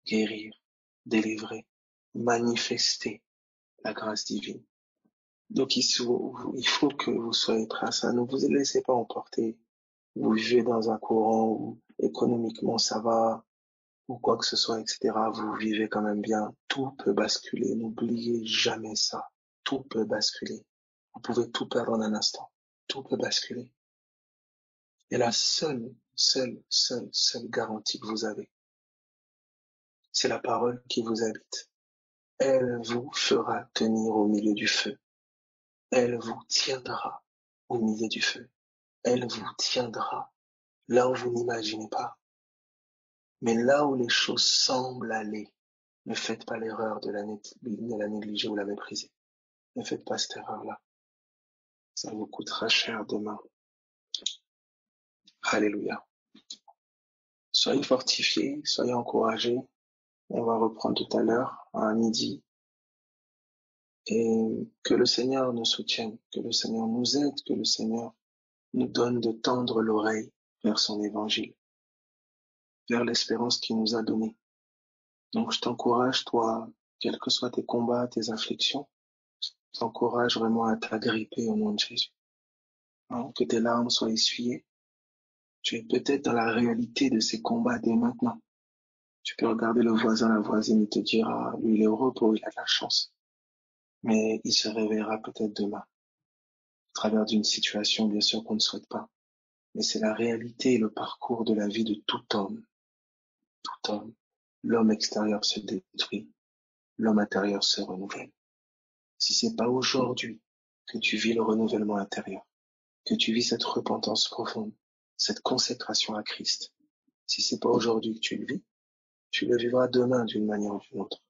guérir, délivrer, manifester la grâce divine. Donc il faut que vous soyez prêts à ça. Ne vous laissez pas emporter. Vous vivez dans un courant où économiquement ça va, ou quoi que ce soit, etc. Vous vivez quand même bien. Tout peut basculer. N'oubliez jamais ça. Tout peut basculer. Vous pouvez tout perdre en un instant. Tout peut basculer. Et la seule garantie que vous avez, c'est la parole qui vous habite. Elle vous fera tenir au milieu du feu. Elle vous tiendra au milieu du feu. Elle vous tiendra là où vous n'imaginez pas. Mais là où les choses semblent aller, ne faites pas l'erreur de la négliger ou la mépriser. Ne faites pas cette erreur-là. Ça vous coûtera cher demain. Alléluia. Soyez fortifiés, soyez encouragés. On va reprendre tout à l'heure, à midi. Et que le Seigneur nous soutienne, que le Seigneur nous aide, que le Seigneur nous donne de tendre l'oreille vers son évangile, vers l'espérance qu'il nous a donnée. Donc je t'encourage, toi, quels que soient tes combats, tes afflictions, je t'encourage vraiment à t'agripper au nom de Jésus. Que tes larmes soient essuyées. Tu es peut-être dans la réalité de ces combats dès maintenant. Tu peux regarder le voisin, la voisine et te dire, ah, lui il est heureux pour il a de la chance. Mais il se réveillera peut-être demain, à travers d'une situation bien sûr qu'on ne souhaite pas. Mais c'est la réalité et le parcours de la vie de tout homme. Tout homme. L'homme extérieur se détruit, l'homme intérieur se renouvelle. si c'est pas aujourd'hui que tu vis le renouvellement intérieur, que tu vis cette repentance profonde, cette consécration à Christ, si c'est pas aujourd'hui que tu le vis, tu le vivras demain d'une manière ou d'une autre.